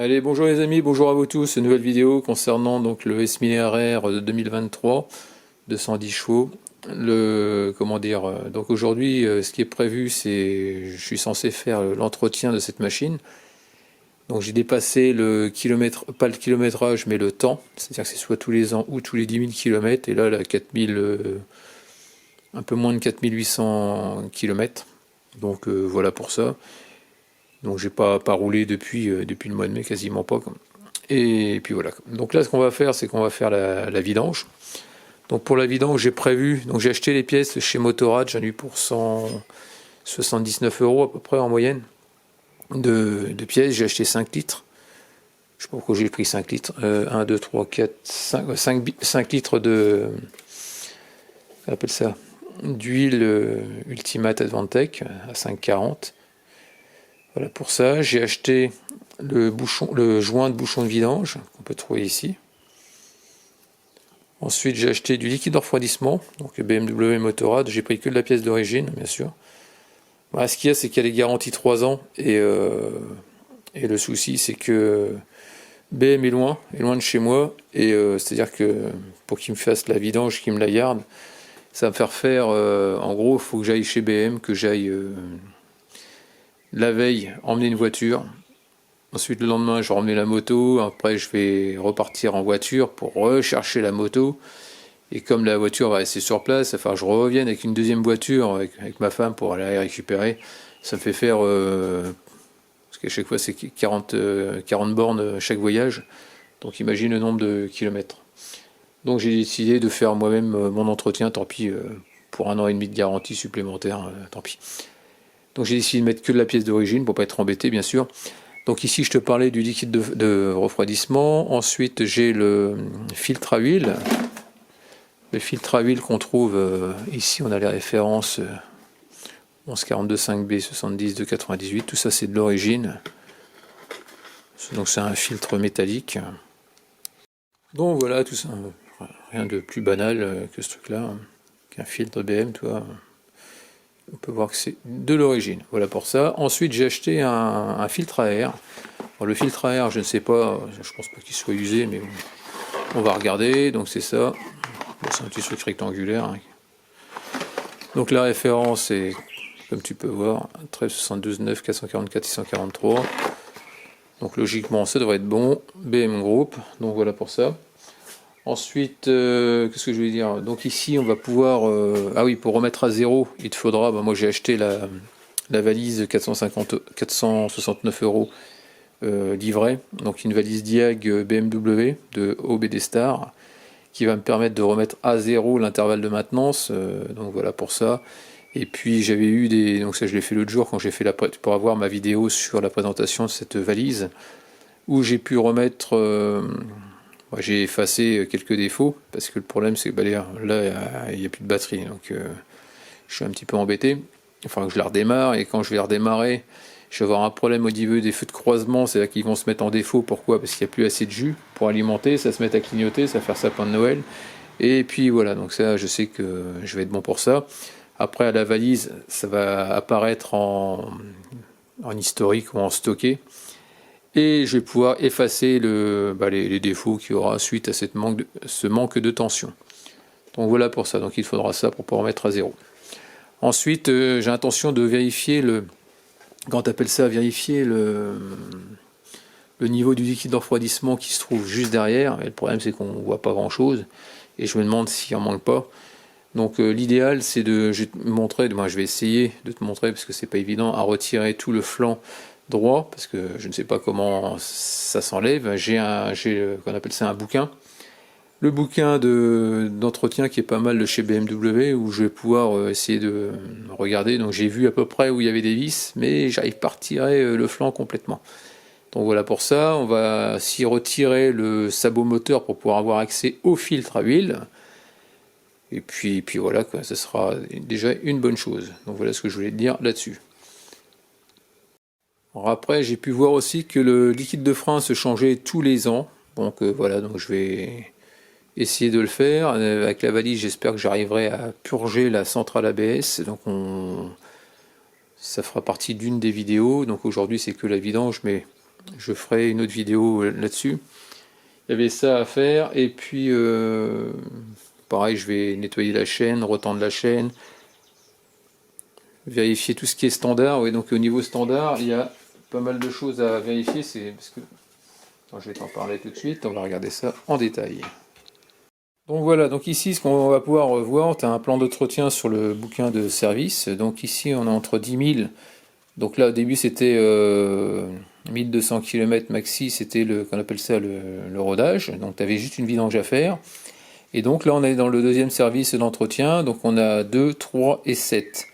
Allez, bonjour les amis, bonjour à vous tous. Nouvelle vidéo concernant donc le S1000RR de 2023, 210 chevaux. Donc aujourd'hui, ce qui est prévu, c'est je suis censé faire l'entretien de cette machine. Donc j'ai dépassé le kilomètre, pas le kilométrage, mais le temps. C'est-à-dire que c'est soit tous les ans ou tous les 10 000 km. Et là, la 4000, un peu moins de 4800 km. Donc voilà pour ça. Donc j'ai pas roulé depuis le mois de mai, quasiment pas. Et puis voilà. Donc là, ce qu'on va faire, c'est qu'on va faire la vidange. Donc pour la vidange, j'ai prévu, donc j'ai acheté les pièces chez Motorrad, j'en ai eu pour 179 € à peu près en moyenne de pièces. J'ai acheté 5 litres. Je sais pas pourquoi j'ai pris 5 litres. 1, 2, 3, 4, 5 litres de... On appelle ça d'huile Ultimate Advantech à 5,40. Voilà pour ça. J'ai acheté le joint de bouchon de vidange qu'on peut trouver ici. Ensuite, j'ai acheté du liquide de refroidissement, donc BMW Motorrad. J'ai pris que de la pièce d'origine, bien sûr. Voilà, ce qu'il y a, c'est qu'il y a les garanties 3 ans. Et le souci, c'est que BM est loin de chez moi. Et c'est-à-dire que pour qu'il me fasse la vidange, qu'il me la garde, ça va me faire en gros, il faut que j'aille chez BM, que j'aille la veille emmener une voiture. Ensuite, le lendemain, je vais emmener la moto. Après, je vais repartir en voiture pour rechercher la moto. Et comme la voiture va rester sur place, il va falloir que je revienne avec une deuxième voiture avec ma femme pour aller la récupérer. Ça me fait faire... parce qu'à chaque fois, c'est 40 bornes chaque voyage. Donc imagine le nombre de kilomètres. Donc j'ai décidé de faire moi-même mon entretien. Tant pis, pour 1 an et demi de garantie supplémentaire, tant pis. Donc j'ai décidé de mettre que de la pièce d'origine pour pas être embêté, bien sûr. Donc ici, je te parlais du liquide de refroidissement. Ensuite, j'ai le filtre à huile. Le filtre à huile qu'on trouve ici, on a les références 1142-5B 70 de 98. Tout ça, c'est de l'origine. Donc c'est un filtre métallique. Donc voilà, tout ça. Rien de plus banal que ce truc-là. Qu'un filtre BM, tu vois. On peut voir que c'est de l'origine. Voilà pour ça. Ensuite, j'ai acheté un filtre à air. Alors, le filtre à air, je ne sais pas, je pense pas qu'il soit usé, mais bon, on va regarder. Donc c'est ça. Bon, c'est un petit truc rectangulaire. Donc la référence est, comme tu peux voir, 1372-9 444 643. Donc logiquement, ça devrait être bon. BM Group. Donc voilà pour ça. Ensuite, qu'est-ce que je vais dire? Donc ici, on va pouvoir... ah oui, pour remettre à zéro, il te faudra... moi, j'ai acheté la valise 469 € livrée. Donc une valise Diag BMW de OBD Star qui va me permettre de remettre à zéro l'intervalle de maintenance. Donc voilà pour ça. Et puis j'avais eu des... Donc ça, je l'ai fait l'autre jour quand j'ai fait pour avoir ma vidéo sur la présentation de cette valise où j'ai pu remettre... j'ai effacé quelques défauts parce que le problème c'est que là il n'y a plus de batterie, donc je suis un petit peu embêté. Enfin, je la redémarre, et quand je vais redémarrer, je vais avoir un problème au niveau des feux de croisement, c'est là qu'ils vont se mettre en défaut. Pourquoi? Parce qu'il n'y a plus assez de jus pour alimenter, ça se met à clignoter, ça va faire sapin de Noël. Et puis voilà, donc ça, je sais que je vais être bon pour ça. Après, à la valise, ça va apparaître en historique ou en stocké. Et je vais pouvoir effacer les défauts qu'il y aura suite à ce manque de tension. Donc voilà pour ça, donc il faudra ça pour pouvoir mettre à zéro. Ensuite, j'ai intention de vérifier quand tu appelles ça, vérifier le niveau du liquide de refroidissement qui se trouve juste derrière. Et le problème, c'est qu'on ne voit pas grand chose, et je me demande s'il en manque pas. Donc l'idéal, c'est je vais te montrer, moi je vais essayer de te montrer, parce que c'est pas évident, à retirer tout le flanc droit, parce que je ne sais pas comment ça s'enlève. J'ai qu'on appelle ça un bouquin. Le bouquin d'entretien qui est pas mal de chez BMW, où je vais pouvoir essayer de regarder. Donc j'ai vu à peu près où il y avait des vis, mais j'arrive pas à retirer le flanc complètement. Donc voilà pour ça. On va s'y retirer le sabot moteur pour pouvoir avoir accès au filtre à huile. Et puis voilà, quoi, ça sera déjà une bonne chose. Donc voilà ce que je voulais te dire là-dessus. Alors après, j'ai pu voir aussi que le liquide de frein se changeait tous les ans. Donc voilà, donc je vais essayer de le faire. Avec la valise, j'espère que j'arriverai à purger la centrale ABS. Donc ça fera partie d'une des vidéos. Donc aujourd'hui, c'est que la vidange, mais je ferai une autre vidéo là-dessus. Il y avait ça à faire, et puis pareil, je vais nettoyer la chaîne, retendre la chaîne, vérifier tout ce qui est standard. Oui, donc au niveau standard, il y a pas mal de choses à vérifier. C'est parce que je vais t'en parler tout de suite. On va regarder ça en détail. Donc voilà, donc ici ce qu'on va pouvoir voir, tu as un plan d'entretien sur le bouquin de service. Donc ici on est entre 10 000. Donc là au début c'était 1200 km maxi, c'était qu'on appelle ça le rodage. Donc tu avais juste une vidange à faire. Et donc là on est dans le deuxième service d'entretien. Donc on a 2, 3 et 7.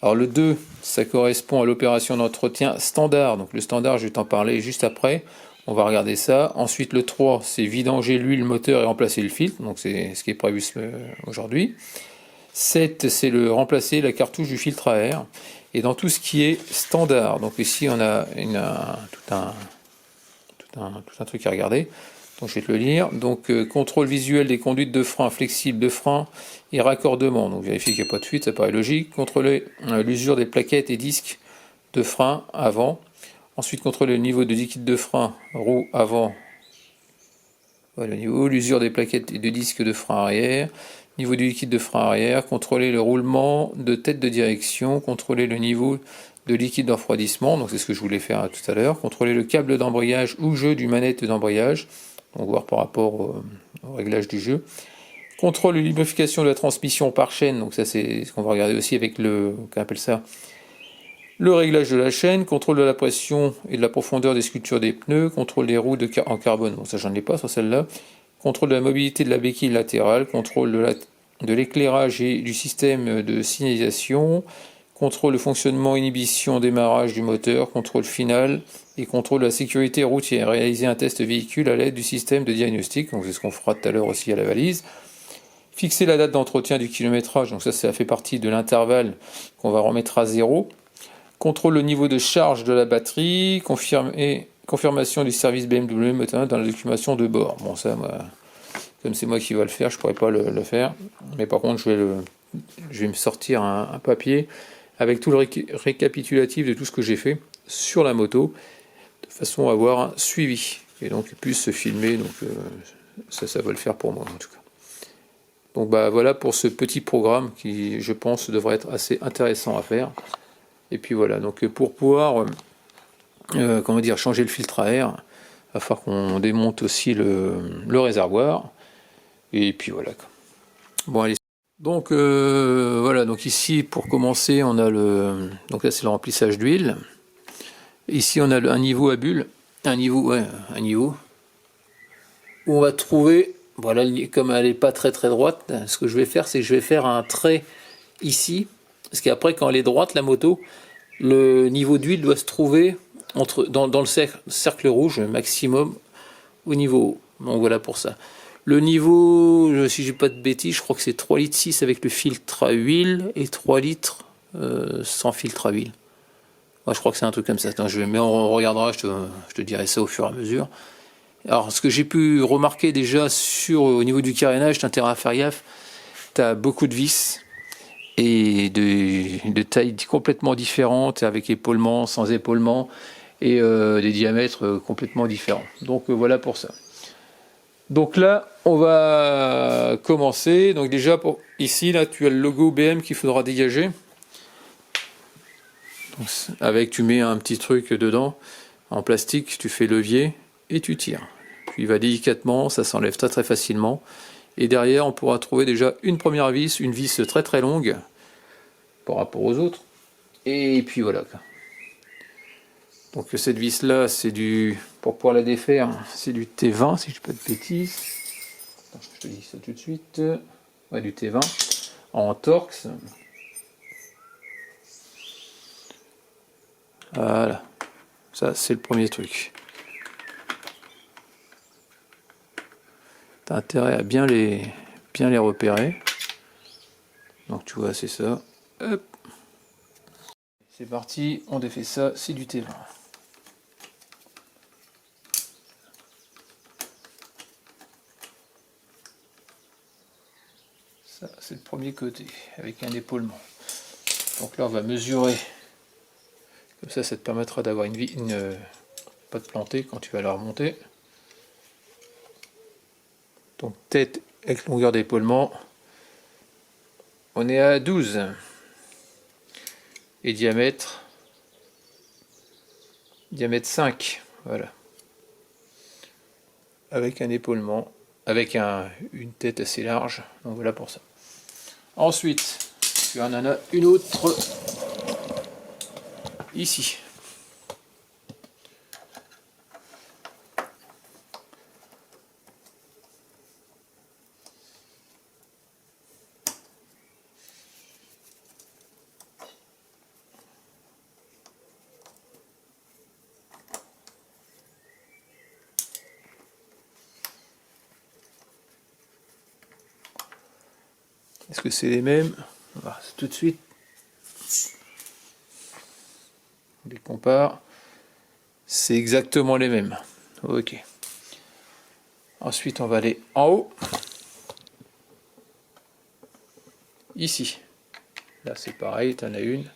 Alors le 2, ça correspond à l'opération d'entretien standard. Donc le standard, je vais t'en parler juste après. On va regarder ça. Ensuite le 3, c'est vidanger l'huile moteur et remplacer le filtre. Donc c'est ce qui est prévu aujourd'hui. 7, c'est le remplacer la cartouche du filtre à air. Et dans tout ce qui est standard, donc ici on a tout un truc à regarder. Donc je vais te le lire. Donc contrôle visuel des conduites de frein flexibles de frein et raccordement. Donc vérifier qu'il n'y a pas de fuite, ça paraît logique. Contrôler l'usure des plaquettes et disques de frein avant. Ensuite contrôler le niveau de liquide de frein roue avant. Voilà, le niveau, l'usure des plaquettes et de disques de frein arrière. Niveau du liquide de frein arrière. Contrôler le roulement de tête de direction. Contrôler le niveau de liquide de refroidissement. Donc c'est ce que je voulais faire tout à l'heure. Contrôler le câble d'embrayage ou jeu du manette d'embrayage. Donc voir par rapport au réglage du jeu. Contrôle de lubrification de la transmission par chaîne. Donc ça c'est ce qu'on va regarder aussi avec qu'on appelle ça le réglage de la chaîne. Contrôle de la pression et de la profondeur des sculptures des pneus. Contrôle des roues en carbone. Bon ça j'en ai pas sur celle-là. Contrôle de la mobilité de la béquille latérale. Contrôle de l'éclairage et du système de signalisation. Contrôle de fonctionnement, inhibition, démarrage du moteur, contrôle final et contrôle de la sécurité routière. Réaliser un test véhicule à l'aide du système de diagnostic, donc c'est ce qu'on fera tout à l'heure aussi à la valise. Fixer la date d'entretien du kilométrage, donc ça fait partie de l'intervalle qu'on va remettre à 0. Contrôle le niveau de charge de la batterie, confirmation du service BMW maintenant dans la documentation de bord. Bon ça, comme c'est moi qui vais le faire, je ne pourrais pas le faire, mais par contre je vais me sortir un papier avec tout le récapitulatif de tout ce que j'ai fait sur la moto, de façon à avoir un suivi, et donc puisse se filmer, donc ça va le faire pour moi en tout cas. Donc voilà pour ce petit programme qui je pense devrait être assez intéressant à faire. Et puis voilà, donc pour pouvoir changer le filtre à air, il va falloir qu'on démonte aussi le réservoir, et puis voilà. Bon allez. Donc voilà, donc ici pour commencer on a donc là c'est le remplissage d'huile. Ici on a un niveau à bulle, un niveau où on va trouver, voilà, comme elle n'est pas très droite, ce que je vais faire c'est que je vais faire un trait ici, parce qu'après quand elle est droite la moto, le niveau d'huile doit se trouver dans le cercle rouge maximum au niveau haut. Donc voilà pour ça. Le niveau, si j'ai pas de bêtises, je crois que c'est 3,6 litres avec le filtre à huile et 3 litres sans filtre à huile. Moi, je crois que c'est un truc comme ça. Attends, mais on regardera, je te dirai ça au fur et à mesure. Alors, ce que j'ai pu remarquer déjà au niveau du carénage, t'as intérêt à faire gaffe, t'as beaucoup de vis et de tailles complètement différentes, avec épaulement, sans épaulement, et des diamètres complètement différents. Donc voilà pour ça. Donc là, on va commencer. Donc déjà, ici, là, tu as le logo BM qu'il faudra dégager. Donc, tu mets un petit truc dedans, en plastique, tu fais levier et tu tires. Puis il va délicatement, ça s'enlève très facilement. Et derrière, on pourra trouver déjà une première vis, une vis très longue par rapport aux autres. Et puis voilà. Donc cette vis là, pour pouvoir la défaire, c'est du T20 si je ne dis pas de bêtises. Attends, je te dis ça tout de suite. Ouais, du T20 en Torx. Voilà, ça c'est le premier truc. T'as intérêt à bien les repérer. Donc tu vois, c'est ça. Hop. C'est parti, on défait ça, c'est du T20. Ça, c'est le premier côté, avec un épaulement. Donc là, on va mesurer. Comme ça te permettra d'avoir une pas te planter quand tu vas la remonter. Donc tête avec longueur d'épaulement, on est à 12. Et diamètre 5, voilà. Avec un épaulement, avec une tête assez large, donc voilà pour ça. Ensuite, tu en as une autre ici. Est-ce que c'est les mêmes? On va voir tout de suite. On les compare. C'est exactement les mêmes. Ok. Ensuite, on va aller en haut. Ici. Là, c'est pareil, tu en as une.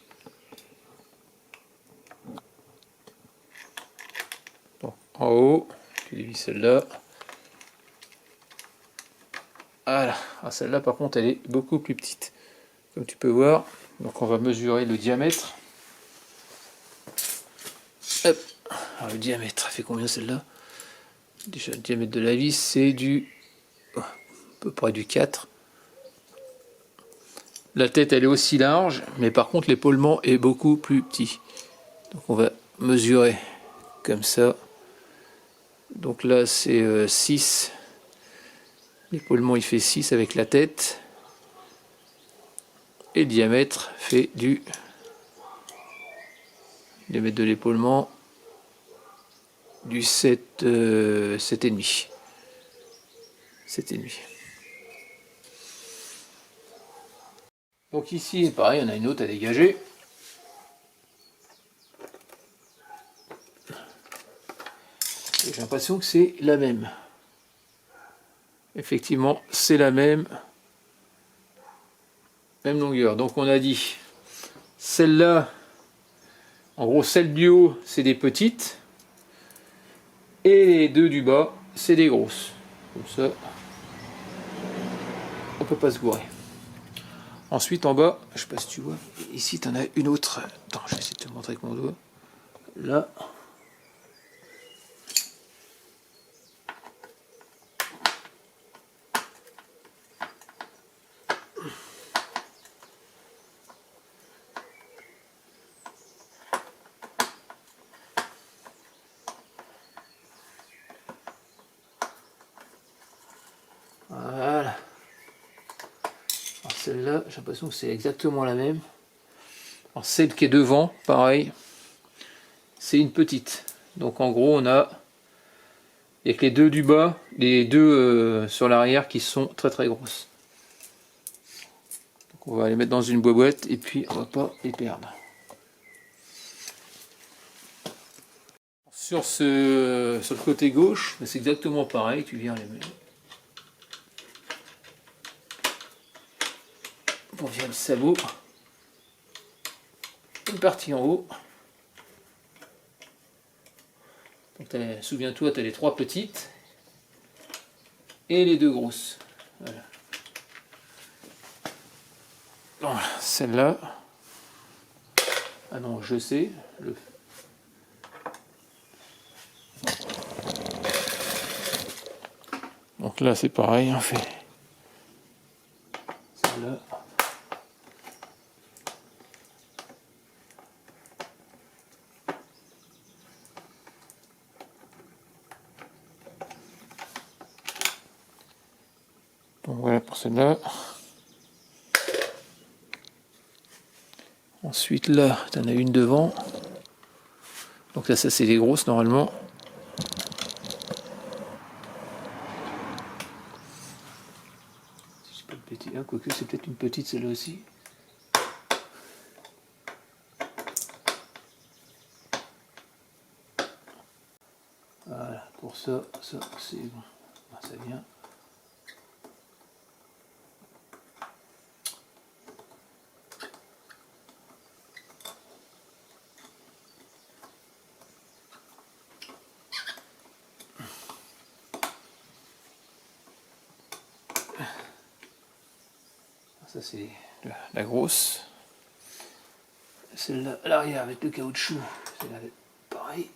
Donc, en haut, tu dévises celle-là. Voilà. Ah, celle-là, par contre, elle est beaucoup plus petite. Comme tu peux voir. Donc, on va mesurer le diamètre. Hop. Alors, le diamètre, fait combien celle-là? Déjà, le diamètre de la vis, c'est à peu près du 4. La tête, elle est aussi large, mais par contre, l'épaulement est beaucoup plus petit. Donc, on va mesurer comme ça. Donc là, c'est 6. L'épaulement, il fait 6 avec la tête. Et le diamètre fait du diamètre de l'épaulement du 7,5. 7,5. Donc ici, pareil, on a une autre à dégager. Et j'ai l'impression que c'est la même. Effectivement, c'est la même longueur. Donc on a dit, celle-là, en gros, celle du haut, c'est des petites. Et les deux du bas, c'est des grosses. Comme ça, on peut pas se gourer. Ensuite, en bas, je sais pas si tu vois, ici, tu en as une autre. Attends, je vais essayer de te montrer avec mon doigt. Là. Voilà. Alors celle-là, j'ai l'impression que c'est exactement la même. Alors celle qui est devant, pareil, c'est une petite. Donc en gros, on a... Il n'y a que les deux du bas, les deux sur l'arrière qui sont très très grosses. Donc on va les mettre dans une boîte et puis on va pas les perdre. Sur le côté gauche, c'est exactement pareil, tu viens les mettre. On vient le sabot. Une partie en haut. Souviens-toi, tu as les trois petites et les deux grosses. Voilà. Bon, celle-là. Ah non, je sais. Donc là, c'est pareil, on fait celle-là. Donc voilà pour celle-là. Ensuite là, tu en as une devant. Donc là, ça c'est les grosses normalement. Si je peux le péter, hein, quoique c'est peut-être une petite celle-là aussi. Voilà, pour ça c'est bon. Ça vient. Ça c'est la grosse. Celle-là à l'arrière avec le caoutchouc, celle-là pareil.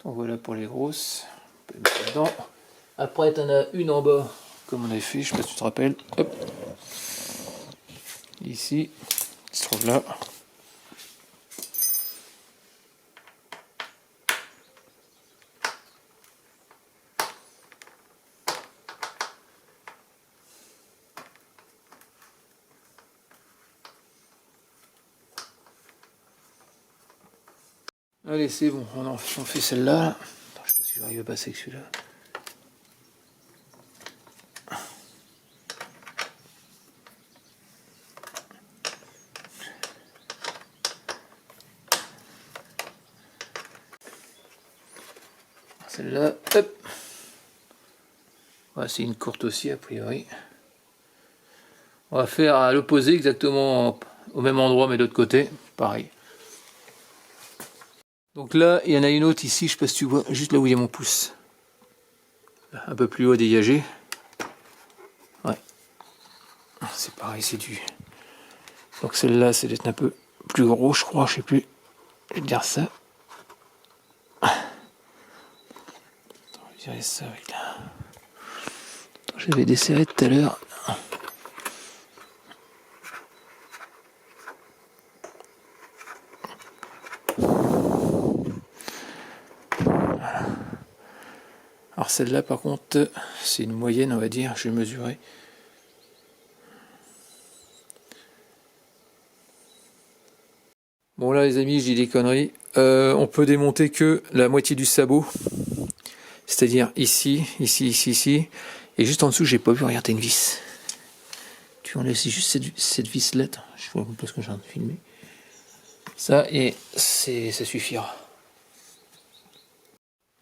Donc voilà pour les grosses. On peut les mettre dedans. Après, tu en as une en bas, comme on avait fait, je sais pas si tu te rappelles. Hop. Ici, qui se trouve là. Allez, c'est bon, on fait celle-là. Je sais pas si j'arrive à passer avec celui-là. Celle-là, hop. Ouais, c'est une courte aussi, a priori. On va faire à l'opposé, exactement au même endroit, mais de l'autre côté. Pareil. Donc là, il y en a une autre ici, je sais pas si tu vois, juste là où il y a mon pouce. Un peu plus haut dégagé. Ouais. C'est pareil, c'est du... Donc celle-là, c'est d'être un peu plus gros, je crois, je sais plus. Je vais te dire ça. On va virer ça avec là. J'avais desserré tout à l'heure. Alors celle-là par contre c'est une moyenne on va dire, je vais mesurer. Bon là les amis je dis des conneries, on peut démonter que la moitié du sabot, c'est-à-dire ici, ici, et juste en dessous j'ai pas vu, regardez une vis. Tu enlèves juste cette vis là, je vois pas ce que j'ai en train de filmer. Ça et ça suffira.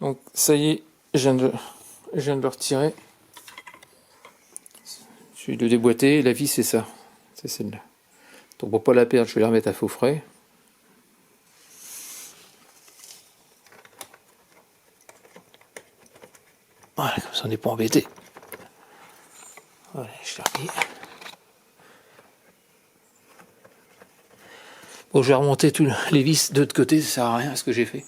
Donc ça y est, je viens de le retirer. Je vais le déboîter, la vis c'est ça, c'est celle-là. Donc pour pas la perdre, je vais la remettre à faux frais. Voilà, comme ça on n'est pas embêté. Voilà, je l'ai remis. Bon, je vais remonter tous les vis de l'autre côté, ça sert à rien ce que j'ai fait.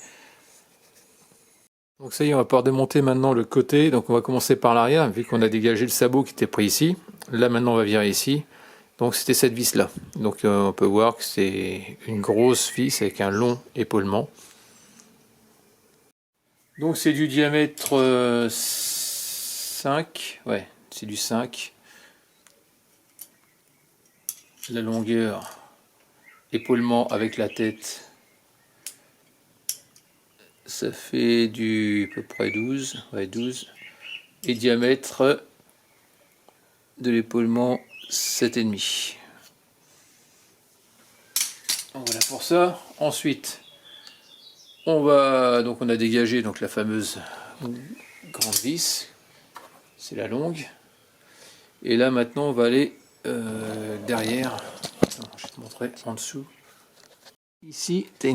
Donc ça y est, on va pouvoir démonter maintenant le côté. Donc on va commencer par l'arrière, vu qu'on a dégagé le sabot qui était pris ici. Là maintenant on va virer ici. Donc c'était cette vis là. Donc on peut voir que c'est une grosse vis avec un long épaulement. Donc c'est du diamètre 5. Ouais, c'est du 5. La longueur, épaulement avec la tête, ça fait du à peu près 12. Ouais, 12. Et diamètre de l'épaulement 7,5. Voilà pour ça. Ensuite, on a dégagé donc la fameuse grande vis, c'est la longue. Et là maintenant on va aller derrière. Attends, je vais te montrer en dessous. Ici, tu as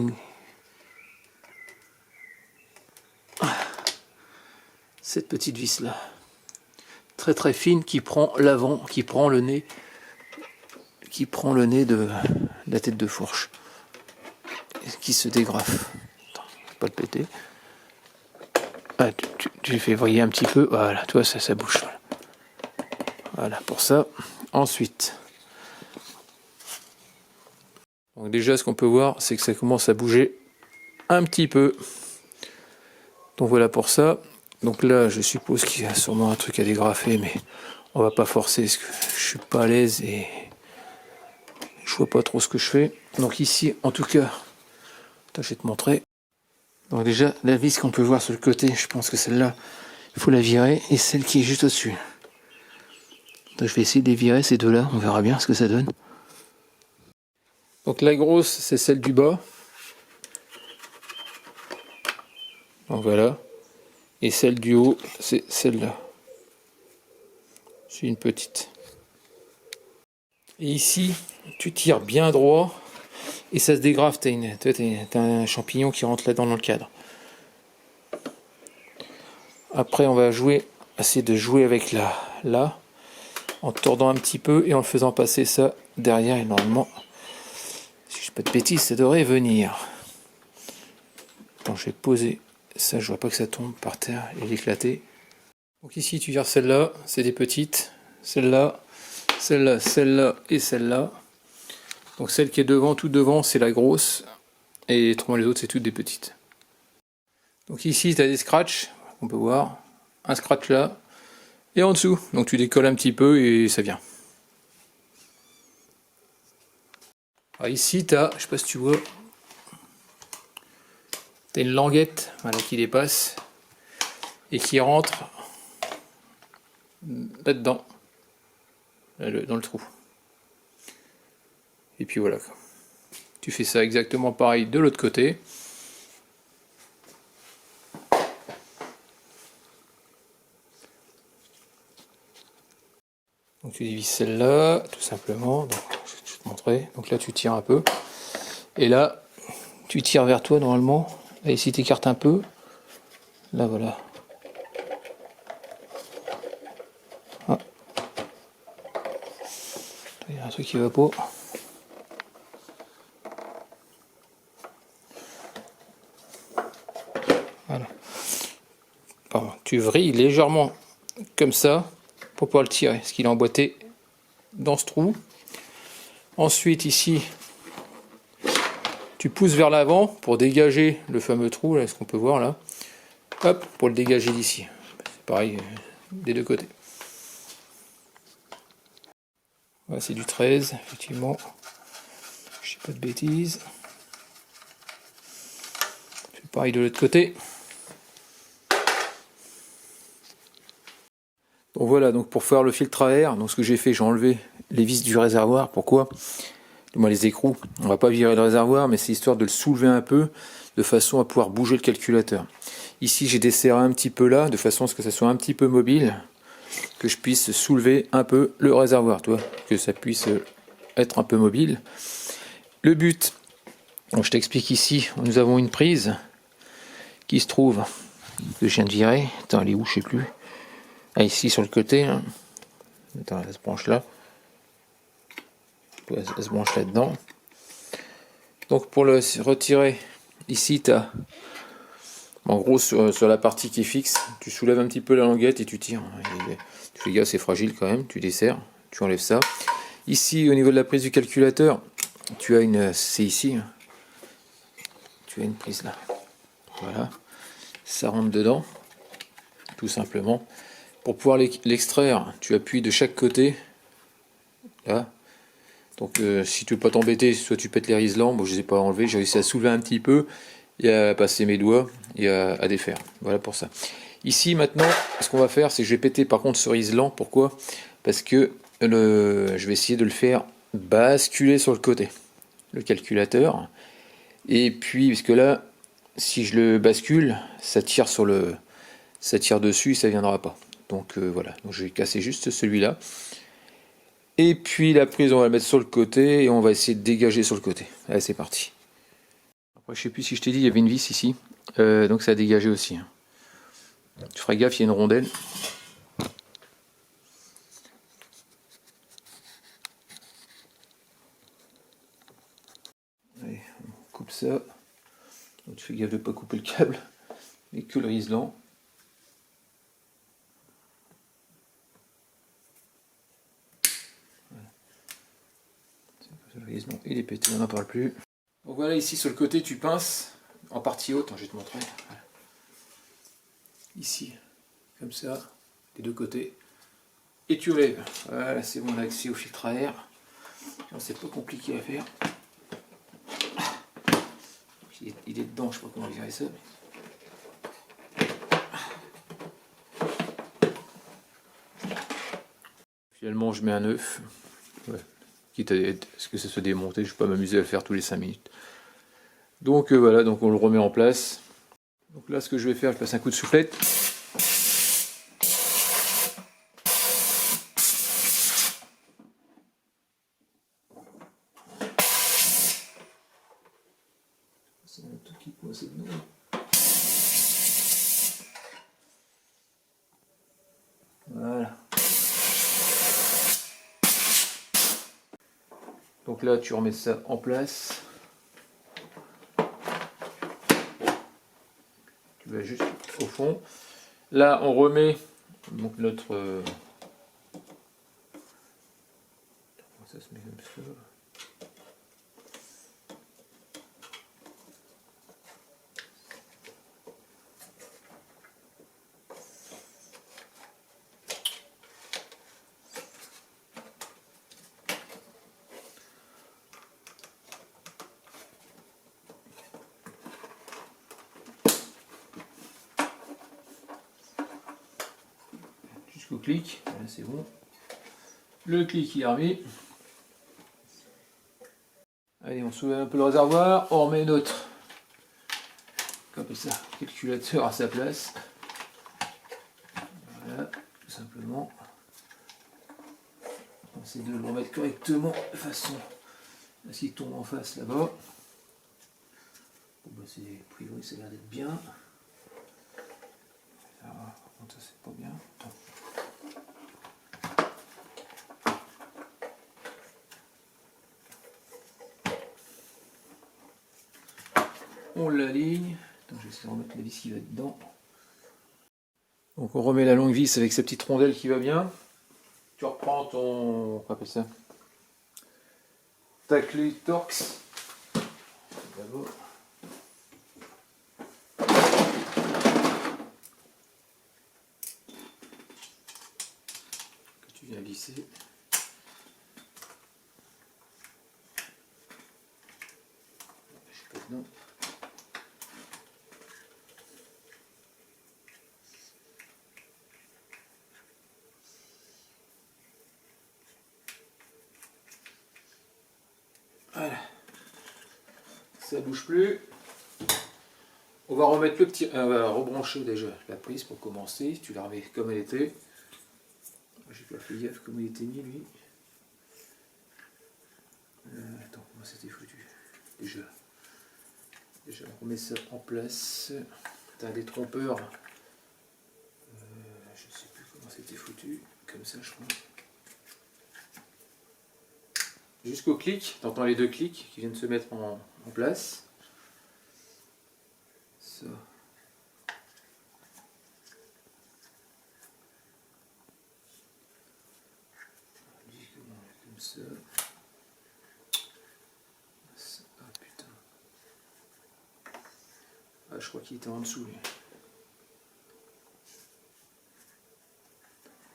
cette petite vis là, très très fine, qui prend l'avant, qui prend le nez de la tête de fourche, qui se dégrafe. Attends, je vais pas le péter. Ah, tu fais vriller un petit peu, voilà, toi ça bouge. Voilà pour ça. Ensuite, donc déjà ce qu'on peut voir, c'est que ça commence à bouger un petit peu. Donc voilà pour ça. Donc là, je suppose qu'il y a sûrement un truc à dégrafer, mais on va pas forcer parce que je suis pas à l'aise et je vois pas trop ce que je fais. Donc ici, en tout cas, attends, je vais te montrer. Donc déjà, la vis qu'on peut voir sur le côté, je pense que celle-là, il faut la virer, et celle qui est juste au-dessus. Donc je vais essayer de les virer, ces deux-là, on verra bien ce que ça donne. Donc la grosse, c'est celle du bas. Donc voilà. Et celle du haut, c'est celle-là. C'est une petite. Et ici, tu tires bien droit et ça se dégrave. T'as un champignon qui rentre là-dedans dans le cadre. Après, on va essayer de jouer avec là, en tordant un petit peu et en le faisant passer ça derrière. Et normalement, si je ne fais pas de bêtises, ça devrait venir. Attends, je vais poser ça. Je vois pas que ça tombe par terre et l'éclater. Donc ici, tu tires celle-là, c'est des petites. Celle-là, celle-là, celle-là et celle-là. Donc celle qui est devant, tout devant, c'est la grosse. Et autrement les autres, c'est toutes des petites. Donc ici, tu as des scratchs, on peut voir. Un scratch là, et en dessous. Donc tu décolles un petit peu et ça vient. Alors ici, tu as, je sais pas si tu vois, tu as une languette voilà, qui dépasse et qui rentre là-dedans, dans le trou. Et puis voilà. Tu fais ça exactement pareil de l'autre côté. Donc tu divises celle-là, tout simplement. Donc, je vais te montrer. Donc là tu tires un peu. Et là, tu tires vers toi normalement. Et si tu écartes un peu, là voilà. Ah. Il y a un truc qui va pas. Voilà. Pardon. Tu vrilles légèrement comme ça pour pouvoir le tirer, parce qu'il est emboîté dans ce trou. Ensuite ici, tu pousses vers l'avant pour dégager le fameux trou, là, ce qu'on peut voir là. Hop, pour le dégager d'ici. C'est pareil des deux côtés. Voilà, c'est du 13, effectivement. Je sais pas de bêtises. C'est pareil de l'autre côté. Donc voilà, donc pour faire le filtre à air, donc ce que j'ai fait, j'ai enlevé les vis du réservoir. Pourquoi? Moi les écrous, on va pas virer le réservoir, mais c'est histoire de le soulever un peu, de façon à pouvoir bouger le calculateur. Ici j'ai desserré un petit peu là, de façon à ce que ça soit un petit peu mobile, que je puisse soulever un peu le réservoir, tu vois, que ça puisse être un peu mobile. Le but, donc je t'explique ici, nous avons une prise qui se trouve, que je viens de virer, attends elle est où, je sais plus. Ah, ici sur le côté, hein. Attends, elle se branche là. Elle se branche là-dedans. Donc pour le retirer, ici tu as, en gros sur la partie qui est fixe, tu soulèves un petit peu la languette et tu tires. Tu fais gaffe, c'est fragile quand même, tu desserres, tu enlèves ça. Ici au niveau de la prise du calculateur, tu as une, c'est ici, hein. Tu as une prise là. Voilà, ça rentre dedans, tout simplement. Pour pouvoir l'extraire, tu appuies de chaque côté, là. Donc si tu veux pas t'embêter, soit tu pètes les riselants, bon je les ai pas enlevés, j'ai réussi à soulever un petit peu, et à passer mes doigts, et à défaire. Voilà pour ça. Ici maintenant, ce qu'on va faire, c'est que je vais péter par contre ce riselant, pourquoi? Parce que je vais essayer de le faire basculer sur le côté, le calculateur. Et puis, parce que là, si je le bascule, ça tire dessus, ça viendra pas. Donc voilà, donc je vais casser juste celui-là. Et puis la prise, on va la mettre sur le côté et on va essayer de dégager sur le côté. Allez, c'est parti. Après, je sais plus si je t'ai dit, il y avait une vis ici, donc ça a dégagé aussi. Hein. Tu feras gaffe, il y a une rondelle. Allez, on coupe ça. Donc, tu fais gaffe de ne pas couper le câble, mais que le riselant. Le riselant, il est pété, on n'en parle plus. Donc voilà, ici sur le côté, tu pinces en partie haute, hein, je vais te montrer. Voilà. Ici, comme ça, des deux côtés. Et tu lèves. Voilà, c'est bon, on a accès au filtre à air. C'est pas compliqué à faire. Il est dedans, je sais pas comment virer ça. Finalement, je mets un œuf. Ouais. Quitte à ce que ça soit démonté, je ne vais pas m'amuser à le faire tous les 5 minutes. Donc voilà, donc on le remet en place. Donc là, ce que je vais faire, je passe un coup de soufflette. C'est un tout qui coince dedans. Voilà. Donc là, tu remets ça en place. Tu vas juste au fond. Là, on remet donc notre... ça se met comme ça. Jusqu'au clic, là c'est bon. Le clic il est remis. Allez, on soulève un peu le réservoir, on remet notre comme ça, calculateur à sa place. Voilà, tout simplement. On essaie de le remettre correctement de façon à ce qu'il tombe en face là-bas. Bon, bah, c'est a priori ça a l'air d'être bien. Alors, par contre ça c'est pas bien. On l'aligne. Je vais essayer de remettre la vis qui va dedans. Donc on remet la longue vis avec sa petite rondelle qui va bien. Tu reprends ton... on appelle ça ta clé Torx. D'abord. Que tu viens visser. Je sais pas dedans. Voilà. Ça bouge plus. On va remettre le petit. On va rebrancher déjà la prise pour commencer. Tu la remets comme elle était. J'ai pas fait gaffe comme il était mis lui. Attends, comment c'était foutu déjà. Déjà, on remet ça en place. T'as des trompeurs. Je sais plus comment c'était foutu. Comme ça, je crois. Jusqu'au clic, t'entends les deux clics qui viennent se mettre en place. Ça. Comme ça. Ah putain. Ah, je crois qu'il était en dessous lui.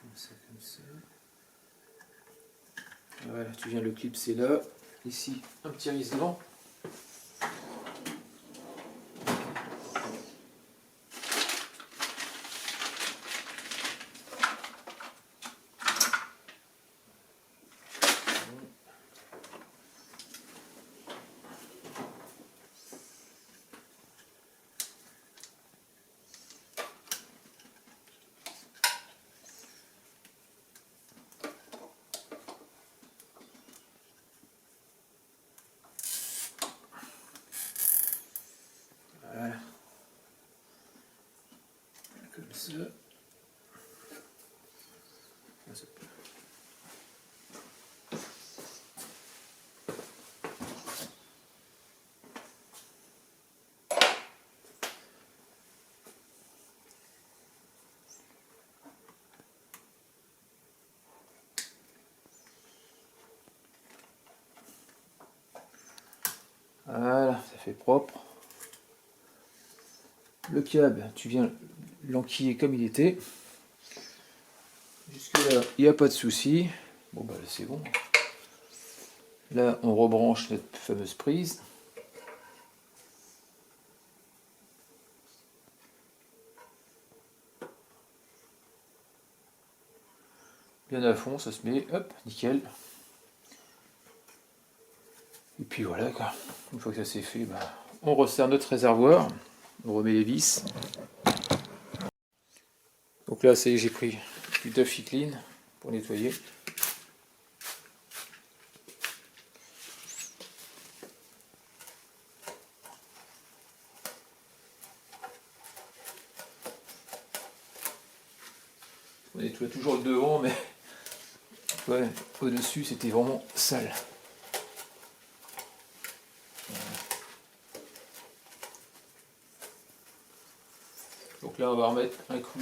Comme ça. Voilà, tu viens le clipser là. Ici, un petit vis-vent. Voilà. Comme ça. Voilà, ça fait propre. Le câble, tu viens l'enquiller comme il était. Jusque là, il n'y a pas de souci. Bon bah là c'est bon. Là on rebranche notre fameuse prise. Bien à fond, ça se met, hop, nickel. Et puis voilà quoi. Une fois que ça c'est fait, bah, on resserre notre réservoir. On remet les vis. Donc là, j'ai pris du Duffy Clean pour nettoyer. On nettoie toujours le devant, mais ouais, au-dessus, c'était vraiment sale. Donc là, on va remettre un coup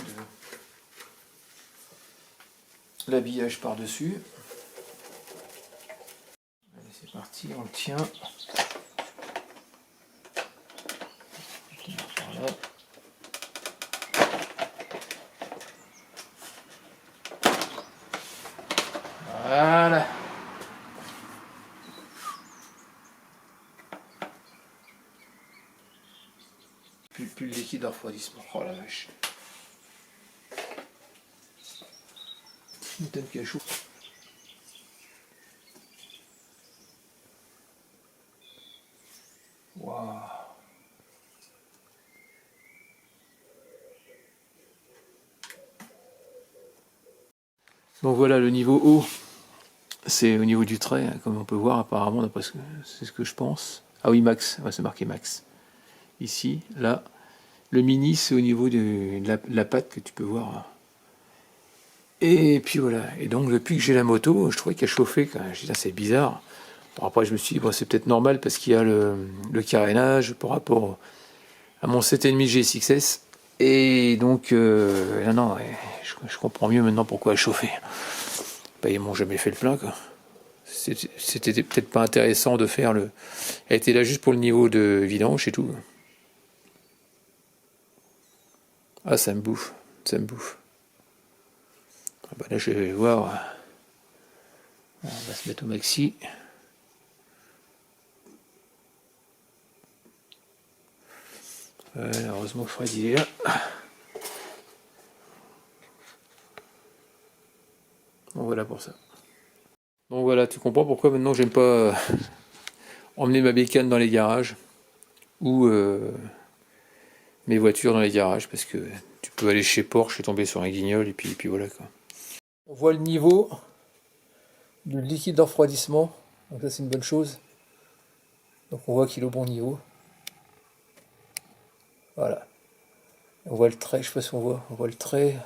de l'habillage par-dessus. Allez, c'est parti, on le tient. Par là. Voilà. Plus le liquide de refroidissement. Oh la vache. M'étonne qu'il y a chaud. Waouh. Donc voilà le niveau haut. C'est au niveau du trait, comme on peut voir apparemment, d'après c'est ce que je pense. Ah oui, max, ouais, c'est marqué max. Ici, là. Le mini, c'est au niveau de la patte que tu peux voir. Et puis voilà. Et donc, depuis que j'ai la moto, je trouvais qu'elle chauffait quand même. Je dis, c'est bizarre. Bon, après, je me suis dit, bon, c'est peut-être normal parce qu'il y a le carénage par rapport à mon 7,5 GSX-S. Et donc, non, ouais, je comprends mieux maintenant pourquoi elle chauffait. Bah, ils m'ont jamais fait le plein, quoi. C'était peut-être pas intéressant de faire le. Elle était là juste pour le niveau de vidange et tout. Ah, ça me bouffe, ça me bouffe. Ah bah là, je vais voir. On va se mettre au maxi. Heureusement que Fred il est là. Bon, voilà pour ça. Donc voilà, tu comprends pourquoi maintenant j'aime pas emmener ma bécane dans les garages ou mes voitures dans les garages, parce que tu peux aller chez Porsche et tomber sur un guignol et puis voilà quoi. On voit le niveau de liquide de refroidissement, donc ça c'est une bonne chose. Donc on voit qu'il est au bon niveau. Voilà. On voit le trait, je sais pas si on voit le trait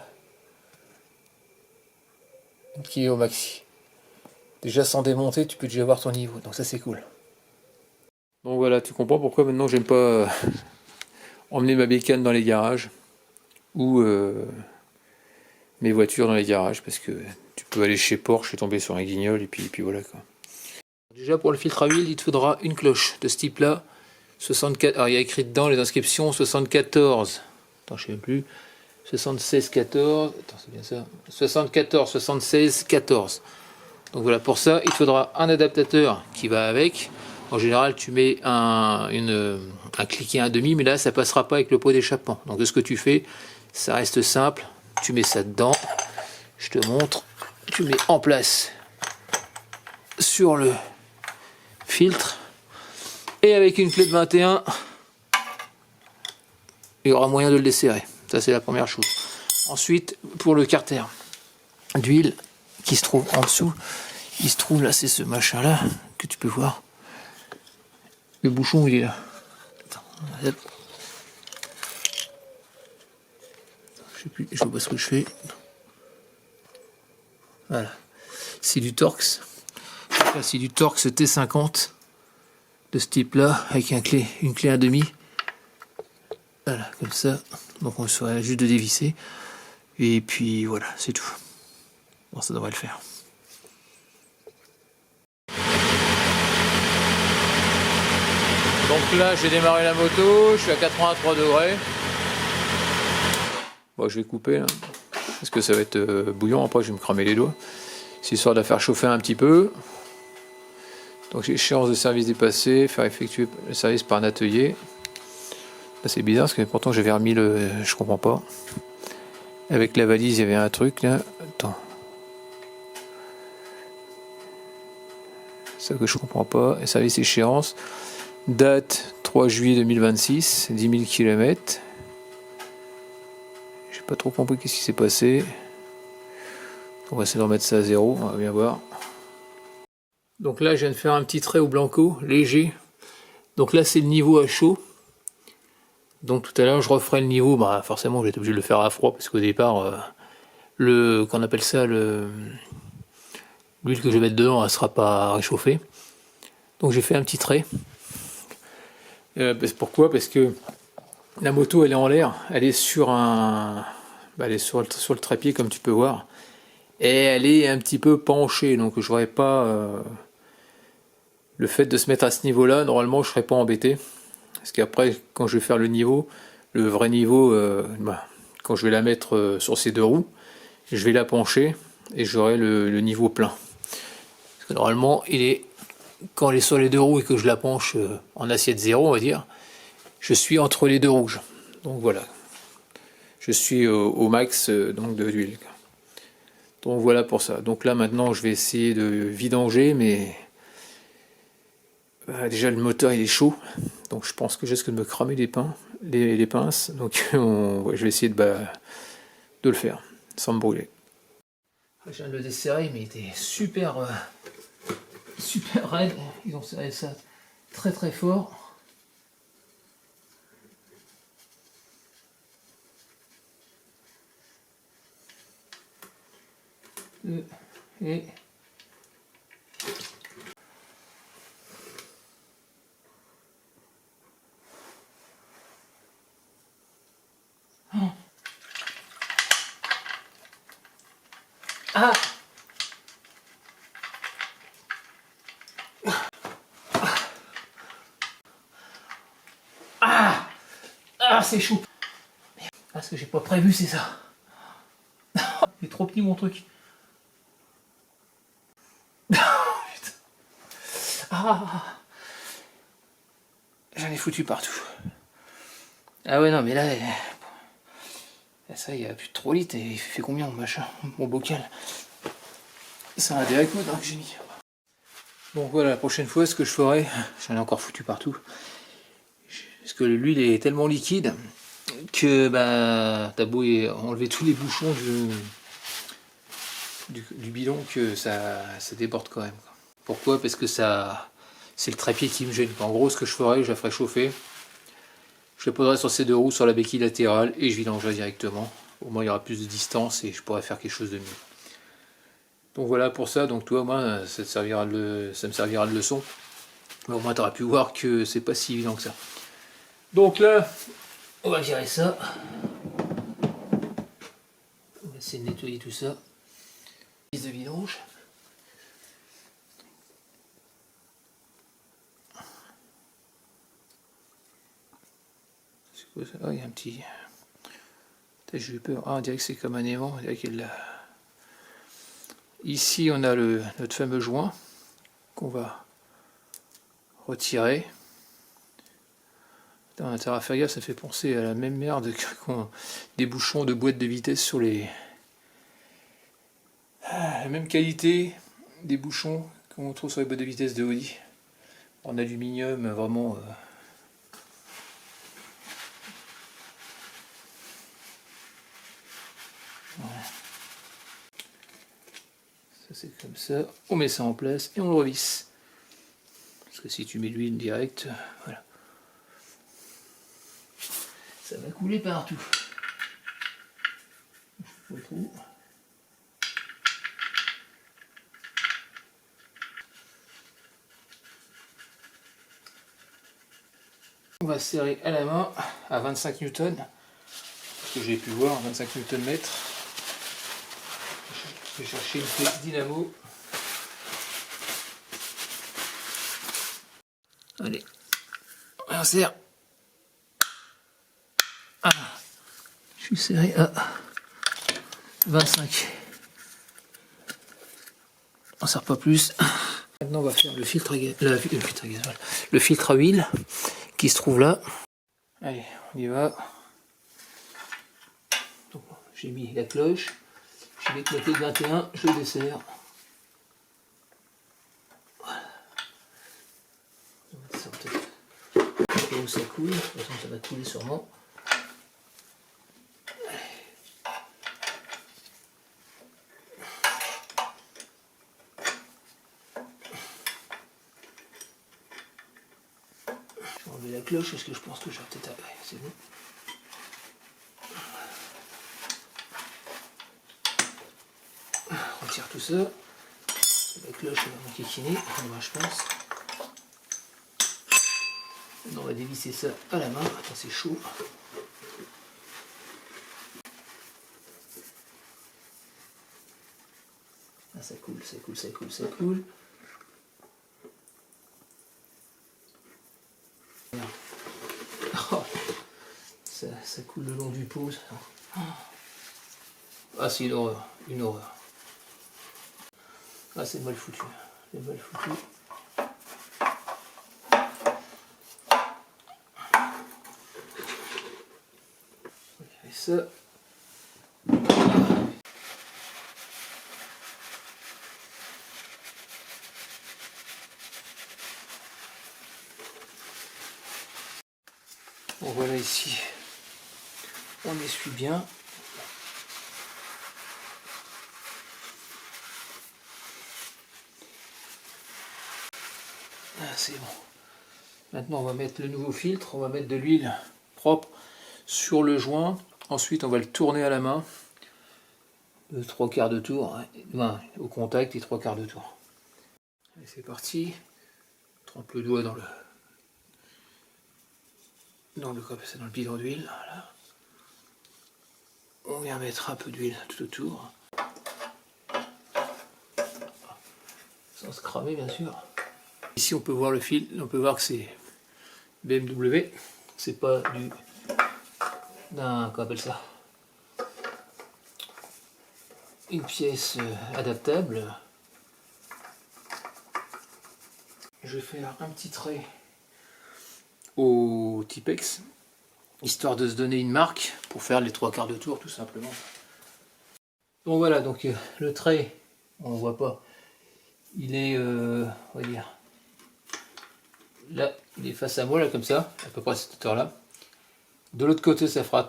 qui est au maxi. Déjà sans démonter, tu peux déjà voir ton niveau, donc ça c'est cool. Donc voilà, tu comprends pourquoi maintenant j'aime pas emmener ma bécane dans les garages ou mes voitures dans les garages, parce que tu peux aller chez Porsche et tomber sur un guignol et puis voilà quoi. Déjà pour le filtre à huile, il te faudra une cloche de ce type là. 64, alors il y a écrit dedans les inscriptions 74. Attends, je sais même plus. 76 14. Attends, c'est bien ça. 74 76 14. Donc voilà, pour ça, il te faudra un adaptateur qui va avec. En général, tu mets un cliquet 1,5, mais là, ça passera pas avec le pot d'échappement. Donc, ce que tu fais, ça reste simple. Tu mets ça dedans. Je te montre. Tu mets en place sur le filtre. Et avec une clé de 21, il y aura moyen de le desserrer. Ça, c'est la première chose. Ensuite, pour le carter d'huile qui se trouve en dessous, il se trouve là, c'est ce machin là que tu peux voir. Le bouchon il est là. Attends, je sais plus, je vois pas ce que je fais. Voilà. C'est du Torx. C'est du Torx T50 de ce type là, avec une clé 1,5. Voilà, comme ça. Donc on serait juste de dévisser. Et puis voilà, c'est tout. Bon, ça devrait le faire. Donc là, j'ai démarré la moto, je suis à 83 degrés. Bon, je vais couper là, parce que ça va être bouillant, après je vais me cramer les doigts. C'est histoire de la faire chauffer un petit peu. Donc échéance de service dépassée, faire effectuer le service par un atelier. Là c'est bizarre, parce que pourtant j'avais remis le... Je comprends pas. Avec la valise, il y avait un truc là. Attends. Ça que je comprends pas. Et service échéance. Date 3 juillet 2026, 10 000 km. J'ai pas trop compris qu'est-ce qui s'est passé. On va essayer de remettre ça à 0, on va bien voir. Donc là, je viens de faire un petit trait au blanco, léger. Donc là, c'est le niveau à chaud. Donc tout à l'heure, je referai le niveau. Bah, forcément, j'ai été obligé de le faire à froid parce qu'au départ, qu'on appelle ça l'huile que je vais mettre dedans, elle sera pas réchauffée. Donc j'ai fait un petit trait. Pourquoi? Parce que la moto, elle est en l'air, elle est sur elle est sur le trépied comme tu peux voir, et elle est un petit peu penchée. Donc je voudrais pas le fait de se mettre à ce niveau-là. Normalement, je serais pas embêté. Parce qu'après, quand je vais faire le niveau, le vrai niveau, quand je vais la mettre sur ces deux roues, je vais la pencher et j'aurai le niveau plein. Parce que normalement, quand elle est sur les deux roues et que je la penche en assiette 0, on va dire, je suis entre les deux rouges. Donc voilà. Je suis au max donc de l'huile. Donc voilà pour ça. Donc là maintenant, je vais essayer de vidanger, mais déjà le moteur il est chaud. Donc je pense que je risque de me cramer les pinces. Donc je vais essayer de le faire sans me brûler. Je viens de le desserrer, mais il était super raide. Ils ont serré ça très très fort. Et ah, c'est chaud. Ah, ce que j'ai pas prévu, c'est ça. Il est trop petit mon truc. Ah, j'en ai foutu partout. Ah ouais, non, mais là, ça, il y a plus de 3 litres. Et il fait combien mon machin, mon bocal? C'est un Derek Mode que j'ai mis. Donc voilà, la prochaine fois, ce que je ferai, j'en ai encore foutu partout. Parce que l'huile est tellement liquide que t'as beau enlever tous les bouchons du bidon que ça déborde quand même. Pourquoi? Parce que c'est le trépied qui me gêne. En gros, ce que je ferai, je la ferai chauffer. Je le poserai sur ces deux roues, sur la béquille latérale, et je vidangerai directement. Au moins, il y aura plus de distance et je pourrai faire quelque chose de mieux. Donc voilà pour ça. Donc toi, moi, ça me servira de leçon. Mais au moins, tu auras pu voir que c'est pas si évident que ça. Donc là, on va virer ça. On va essayer de nettoyer tout ça. Piste de vidange. C'est quoi ça? Ah, il y a un petit... J'ai eu peur. Ah, on dirait que c'est comme un aimant. On dirait qu'il l'a... Ici, on a notre fameux joint qu'on va retirer. Dans l'intérieur à faire gaffe, ça fait penser à la même merde que des bouchons de boîte de vitesse sur les... la même qualité des bouchons qu'on trouve sur les boîtes de vitesse de Audi. En aluminium, vraiment... Voilà. Ça c'est comme ça. On met ça en place et on le revisse. Parce que si tu mets l'huile direct, voilà. Ça va couler partout. Je retrouve. On va serrer à la main à 25 newtons. Parce que j'ai pu voir 25 Nm. Je vais chercher une clé dynamo. Allez, on serre. Ah, je suis serré à 25. On ne serre pas plus. Maintenant, on va faire le filtre à huile qui se trouve là. Allez, on y va. J'ai mis la cloche. Je vais mettre le 21, je le desserre. Voilà. On va mettre ça peut-être où ça coule. De toute façon, ça va couler sûrement. Je vais enlever la cloche parce que je pense que je vais peut-être... Ouais, c'est bon. On retire tout ça. La cloche elle va m'enquiquiner, je pense. Maintenant, on va dévisser ça à la main. Attends, c'est chaud. Ah, ça coule, ça coule, ça coule, ça coule. Oh, ça coule le long du pot. Ah, c'est une horreur, une horreur. Ah, c'est mal foutu, c'est mal foutu. Et ça. Bon, voilà ici, on essuie bien. Ah, c'est bon. Maintenant, on va mettre le nouveau filtre, on va mettre de l'huile propre sur le joint. Ensuite, on va le tourner à la main de 3/4 de tour, hein, au contact et 3/4 de tour. Allez, c'est parti. Trempe le doigt dans le bidon d'huile. Voilà. On vient mettre un peu d'huile tout autour, sans se cramer bien sûr. Ici on peut voir le fil, on peut voir que c'est BMW, c'est pas d'un, qu'on appelle ça, une pièce adaptable. Je vais faire un petit trait au Tipex, histoire de se donner une marque pour faire les 3/4 de tour tout simplement. Donc voilà, donc le trait, on ne voit pas, il est, on va dire, là, il est face à moi, là, comme ça, à peu près à cette hauteur là. De l'autre côté, ça fera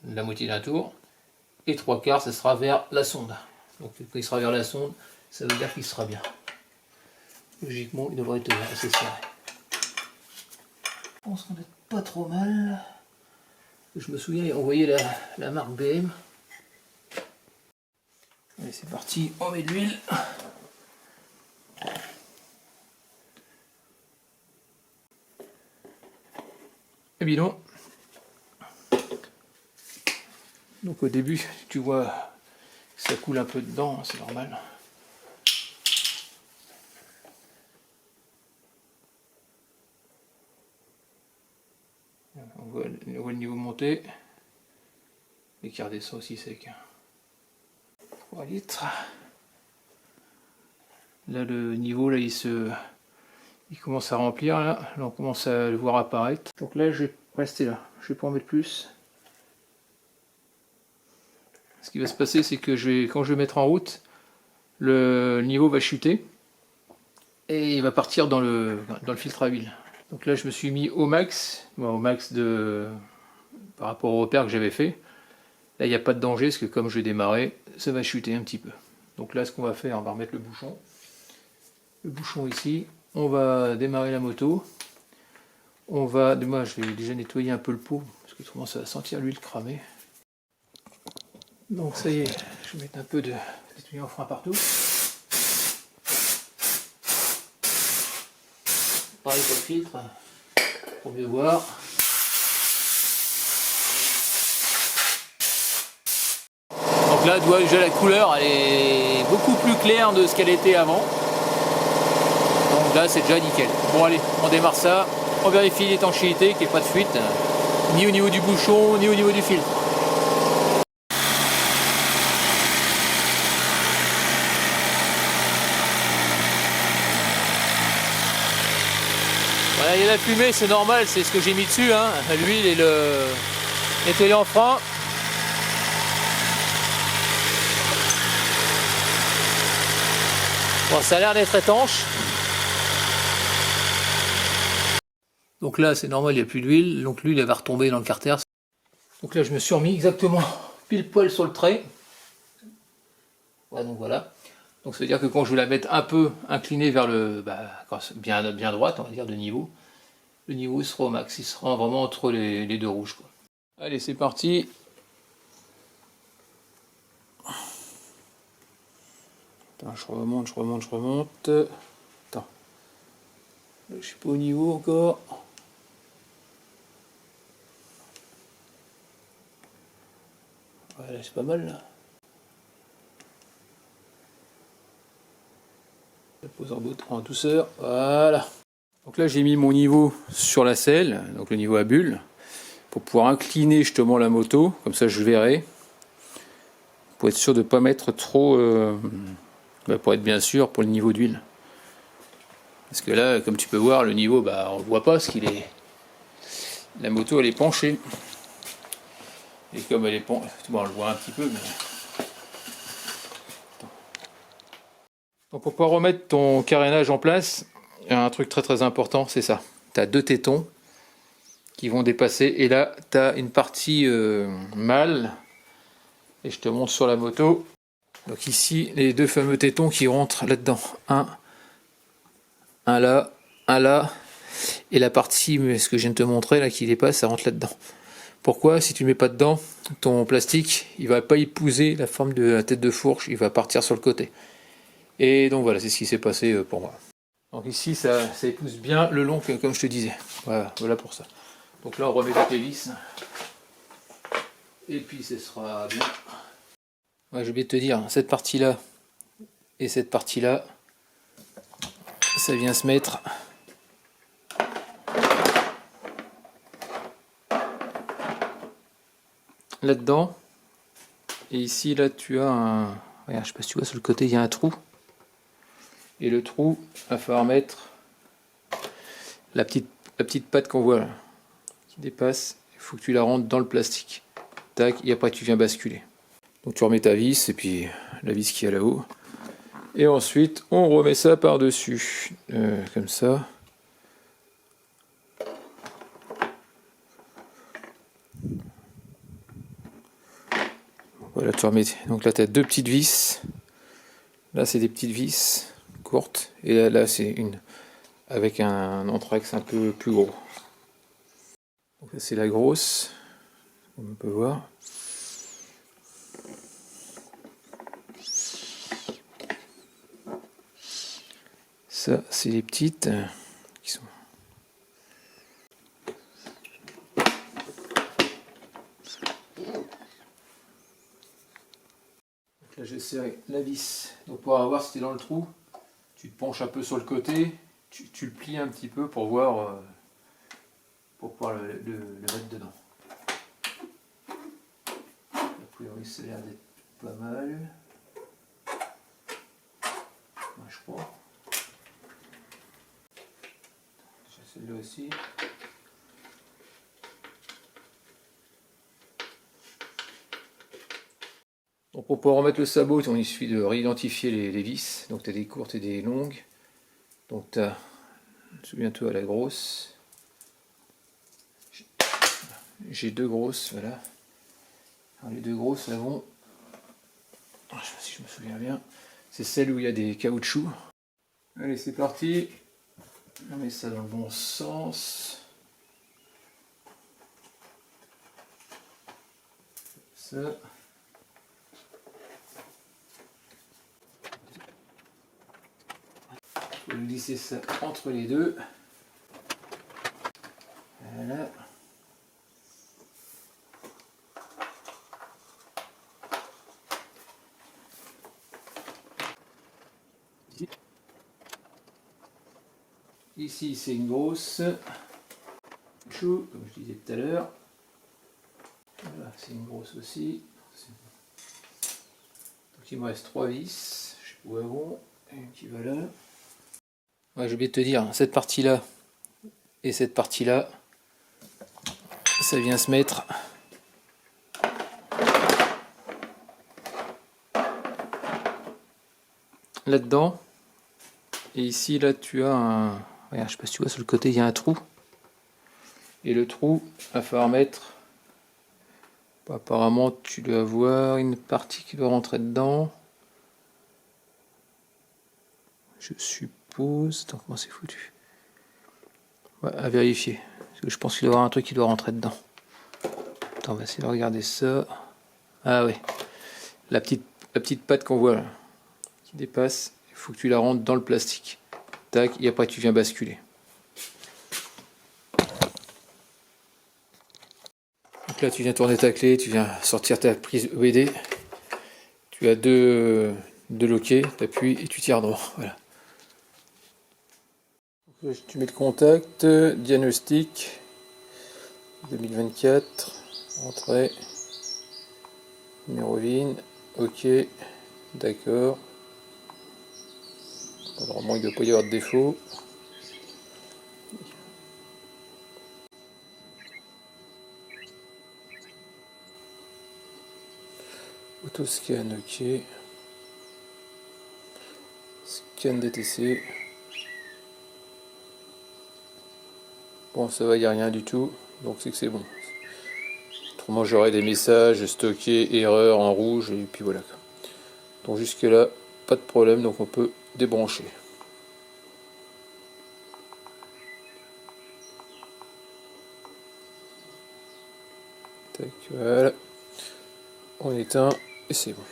la moitié d'un tour, et 3/4, ça sera vers la sonde. Donc quand il sera vers la sonde, ça veut dire qu'il sera bien. Logiquement, il devrait être assez serré. Je pense qu'on n'est pas trop mal. Je me souviens, on voyait la marque BM. Allez, c'est parti, on met de l'huile. Et bidon. Donc au début, tu vois que ça coule un peu dedans, c'est normal. On voit le niveau monter. Et qui redescend aussi sec. 3 litres. Là le niveau là il commence à remplir là. Là on commence à le voir apparaître. Donc là je vais rester là. Je vais pas en mettre plus. Ce qui va se passer c'est que quand je vais mettre en route, le niveau va chuter et il va partir dans le filtre à huile. Donc là je me suis mis au max, au max par rapport au repère que j'avais fait. Là il n'y a pas de danger parce que comme je vais démarrer, ça va chuter un petit peu. Donc là ce qu'on va faire, on va remettre le bouchon. Le bouchon ici, on va démarrer la moto. Moi je vais déjà nettoyer un peu le pot parce que autrement ça va sentir l'huile cramée. Donc ça y est, je vais mettre un peu de nettoyant frein partout. Pareil pour le filtre, pour mieux voir. Donc là, tu vois déjà la couleur, elle est beaucoup plus claire de ce qu'elle était avant. Donc là, c'est déjà nickel. Bon allez, on démarre ça. On vérifie l'étanchéité, qu'il n'y ait pas de fuite, ni au niveau du bouchon, ni au niveau du filtre. Voilà, il y a la fumée, c'est normal, c'est ce que j'ai mis dessus, hein, l'huile et le nettoyant frein. Bon, ça a l'air d'être étanche. Donc là, c'est normal, il n'y a plus d'huile. Donc l'huile, elle va retomber dans le carter. Donc là, je me suis remis exactement pile poil sur le trait. Ouais, donc voilà. Donc ça veut dire que quand je vais la mettre un peu inclinée vers le... bien droite, on va dire, de niveau, le niveau sera au max. Il sera vraiment entre les deux rouges, quoi. Allez, c'est parti. Attends, je remonte. Attends. Là, je suis pas au niveau encore. Voilà, c'est pas mal là. Je pose en douceur. Voilà. Donc là, j'ai mis mon niveau sur la selle, donc le niveau à bulle, pour pouvoir incliner justement la moto. Comme ça, je verrai. Pour être sûr de ne pas mettre trop. Pour être bien sûr pour le niveau d'huile. Parce que là, comme tu peux voir, le niveau, on le voit pas parce qu'il est. La moto, elle est penchée. Et comme elle est penchée, on le voit un petit peu. Mais... Donc pour pouvoir remettre ton carénage en place, il y a un truc très très important, c'est ça. Tu as deux tétons qui vont dépasser. Et là, tu as une partie mâle. Et je te montre sur la moto. Donc ici, les deux fameux tétons qui rentrent là-dedans. Un là, un là. Et la partie, ce que je viens de te montrer, là, qui dépasse, ça rentre là-dedans. Pourquoi? Si tu ne mets pas dedans, ton plastique, il va pas épouser la forme de la tête de fourche, il va partir sur le côté. Et donc voilà, c'est ce qui s'est passé pour moi. Donc ici, ça épouse bien le long, comme je te disais. Voilà pour ça. Donc là, on remet toutes les vis. Et puis, ce sera bien. Ouais, j'ai oublié de te dire, cette partie-là et cette partie-là, ça vient se mettre là-dedans. Et ici, là, tu as un... Regarde, je sais pas si tu vois, sur le côté, il y a un trou. Et le trou, il va falloir mettre la petite patte qu'on voit là, qui dépasse. Il faut que tu la rentres dans le plastique. Tac, et après tu viens basculer. Donc tu remets ta vis, et puis la vis qui est là-haut. Et ensuite, on remet ça par-dessus. Comme ça. Voilà, tu remets. Donc là, tu as deux petites vis. Là, c'est des petites vis courtes. Et là c'est une avec un anthrax un peu plus gros. Donc là, c'est la grosse. Comme on peut voir. Ça, c'est les petites qui sont. Donc là, j'ai serré la vis. Donc pour voir si tu es dans le trou, tu te penches un peu sur le côté, tu le plies un petit peu pour voir, pour pouvoir le mettre dedans. A priori, ça a l'air d'être pas mal. Moi, je crois. J'ai celle-là aussi. Donc pour pouvoir remettre le sabot, il suffit de réidentifier les vis. Donc tu as des courtes et des longues. Donc tu as, souviens-toi, la grosse. J'ai deux grosses, voilà. Alors les deux grosses, elles vont, je sais pas si je me souviens bien, c'est celle où il y a des caoutchoucs. Allez, c'est parti. On met ça dans le bon sens. Ça. Il faut glisser ça entre les deux. Voilà. Ici, c'est une grosse. Chou, comme je disais tout à l'heure. Voilà, c'est une grosse aussi. Donc il me reste 3 vis. Je sais pas où elles vont. Une qui va là. Ouais, j'ai oublié de te dire, cette partie-là et cette partie-là, ça vient se mettre là-dedans. Et ici, là, tu as un... Regarde, je sais pas si tu vois, sur le côté, il y a un trou. Et le trou, il va falloir mettre... Apparemment, tu dois avoir une partie qui doit rentrer dedans. Je suppose... Attends, comment c'est foutu? Ouais, à vérifier. Parce que je pense qu'il doit y avoir un truc qui doit rentrer dedans. Attends, on va essayer de regarder ça. Ah ouais. La petite patte qu'on voit là, qui dépasse, il faut que tu la rentres dans le plastique. Tac, et après tu viens basculer. Donc là tu viens tourner ta clé, tu viens sortir ta prise EBD. Tu as deux loquets, tu appuies et tu tires droit. Voilà. Donc, tu mets le contact, diagnostic 2024, entrée, numéro VIN, ok, d'accord. Normalement il ne doit pas y avoir de défaut. Autoscan, ok. Scan DTC. Bon, ça va, il n'y a rien du tout. Donc c'est que c'est bon. Autrement, j'aurais des messages stockés, erreur en rouge, et puis voilà. Donc jusque là, pas de problème, donc on peut débrancher. Tac, voilà. On éteint, et c'est bon.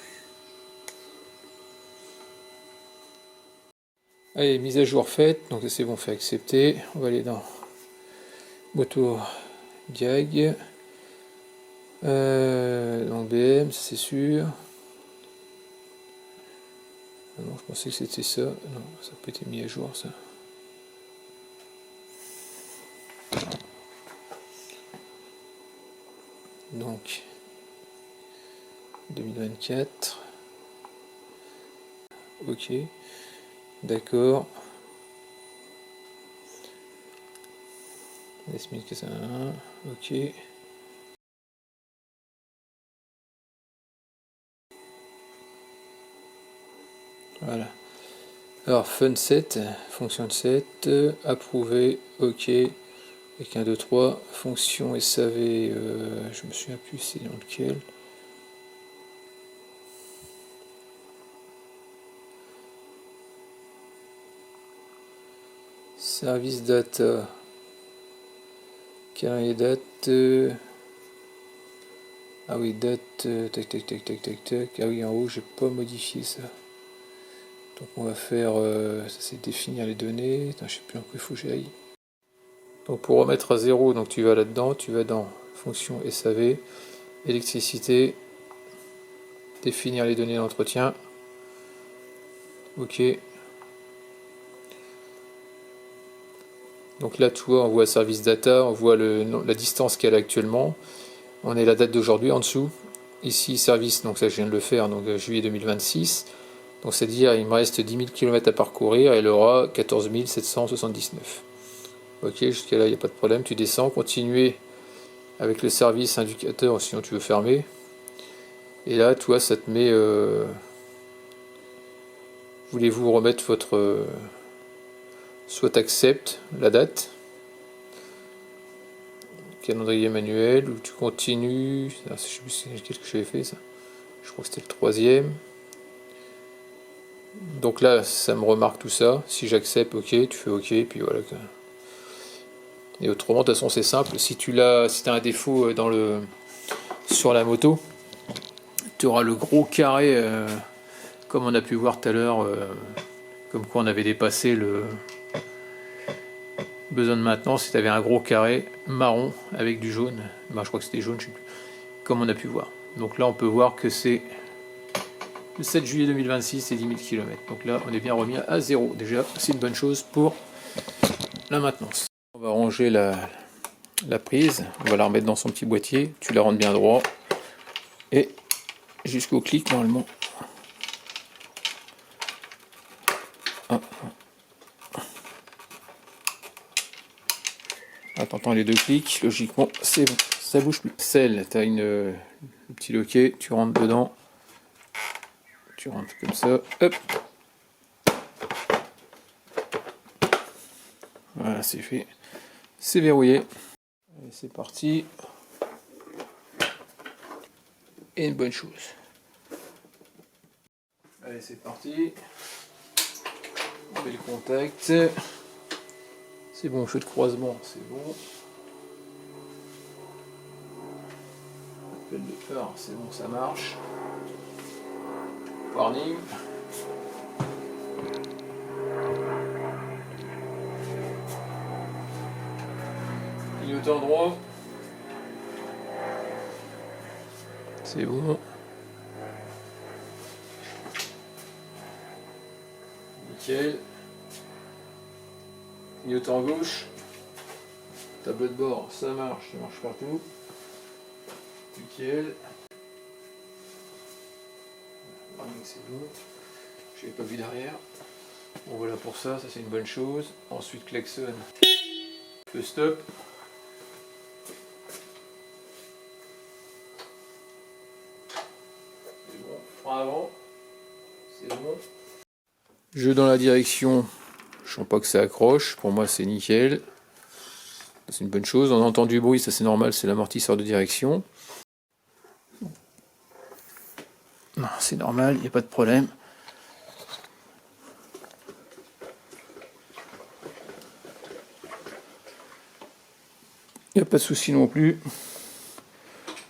Allez, mise à jour faite, donc c'est bon, fait accepter. On va aller dans Moto Diag. Donc BM, c'est sûr. Ah non, je pensais que c'était ça. Non, ça n'a pas été mis à jour ça. Donc 2024. Ok. D'accord. S1001. Ok. Voilà. Alors fun set, fonction de set, approuvé, ok. Avec 1, 2, 3, fonction SAV, je me souviens plus c'est dans lequel. Service data, carré date, ah oui, date, tac tac tac tac tac tac, ah oui, en haut j'ai pas modifié ça. Donc on va faire, ça c'est définir les données. Attends, je sais plus en quoi il faut que j'aille. Donc pour remettre à 0, donc tu vas là-dedans, tu vas dans fonction SAV, électricité, définir les données d'entretien. Ok. Donc là, tu vois, on voit service data, on voit la distance qu'elle a actuellement. On est la date d'aujourd'hui en dessous. Ici, service, donc ça je viens de le faire, donc juillet 2026. Donc c'est-à-dire, il me reste 10 000 km à parcourir et elle aura 14 779. Ok, jusqu'à là, il n'y a pas de problème. Tu descends, continuer avec le service indicateur, sinon tu veux fermer. Et là, toi, ça te met... voulez-vous remettre votre... soit accepte la date, calendrier manuel, ou tu continues, je sais plus c'est lequel que j'avais fait ça, je crois que c'était le troisième. Donc là ça me remarque tout ça, si j'accepte, ok, tu fais ok, puis voilà. Et autrement, de toute façon c'est simple, si tu as un défaut sur la moto, tu auras le gros carré, comme on a pu voir tout à l'heure, comme quoi on avait dépassé le besoin de maintenance, si tu avais un gros carré marron avec du jaune, ben, je crois que c'était jaune, je sais plus, comme on a pu voir. Donc là on peut voir que c'est le 7 juillet 2026 et 10 000 km. Donc là on est bien remis à 0. Déjà c'est une bonne chose pour la maintenance. On va ranger la prise, on va la remettre dans son petit boîtier, tu la rentres bien droit et jusqu'au clic normalement. T'entends les deux clics, logiquement c'est bon, ça bouge plus. Celle, tu as un petit loquet, tu rentres dedans, tu rentres comme ça, hop, voilà c'est fait, c'est verrouillé. c'est parti. Et une bonne chose. Allez, c'est parti. On met le contact. C'est bon, feu de croisement, c'est bon. Appel de phare, c'est bon, ça marche. Warning. Clignotant droit. C'est bon. Nickel. Clignotant gauche. Tableau de bord, ça marche partout. Nickel. C'est bon. Je n'avais pas vu derrière. Bon voilà pour ça, ça c'est une bonne chose. Ensuite klaxon. Le stop. C'est bon. Frein avant. C'est bon. Jeu dans la direction. Je sens pas que ça accroche. Pour moi c'est nickel. C'est une bonne chose. On entend du bruit, ça c'est normal, c'est l'amortisseur de direction. Non, c'est normal, il n'y a pas de problème. Il n'y a pas de souci non plus. De toute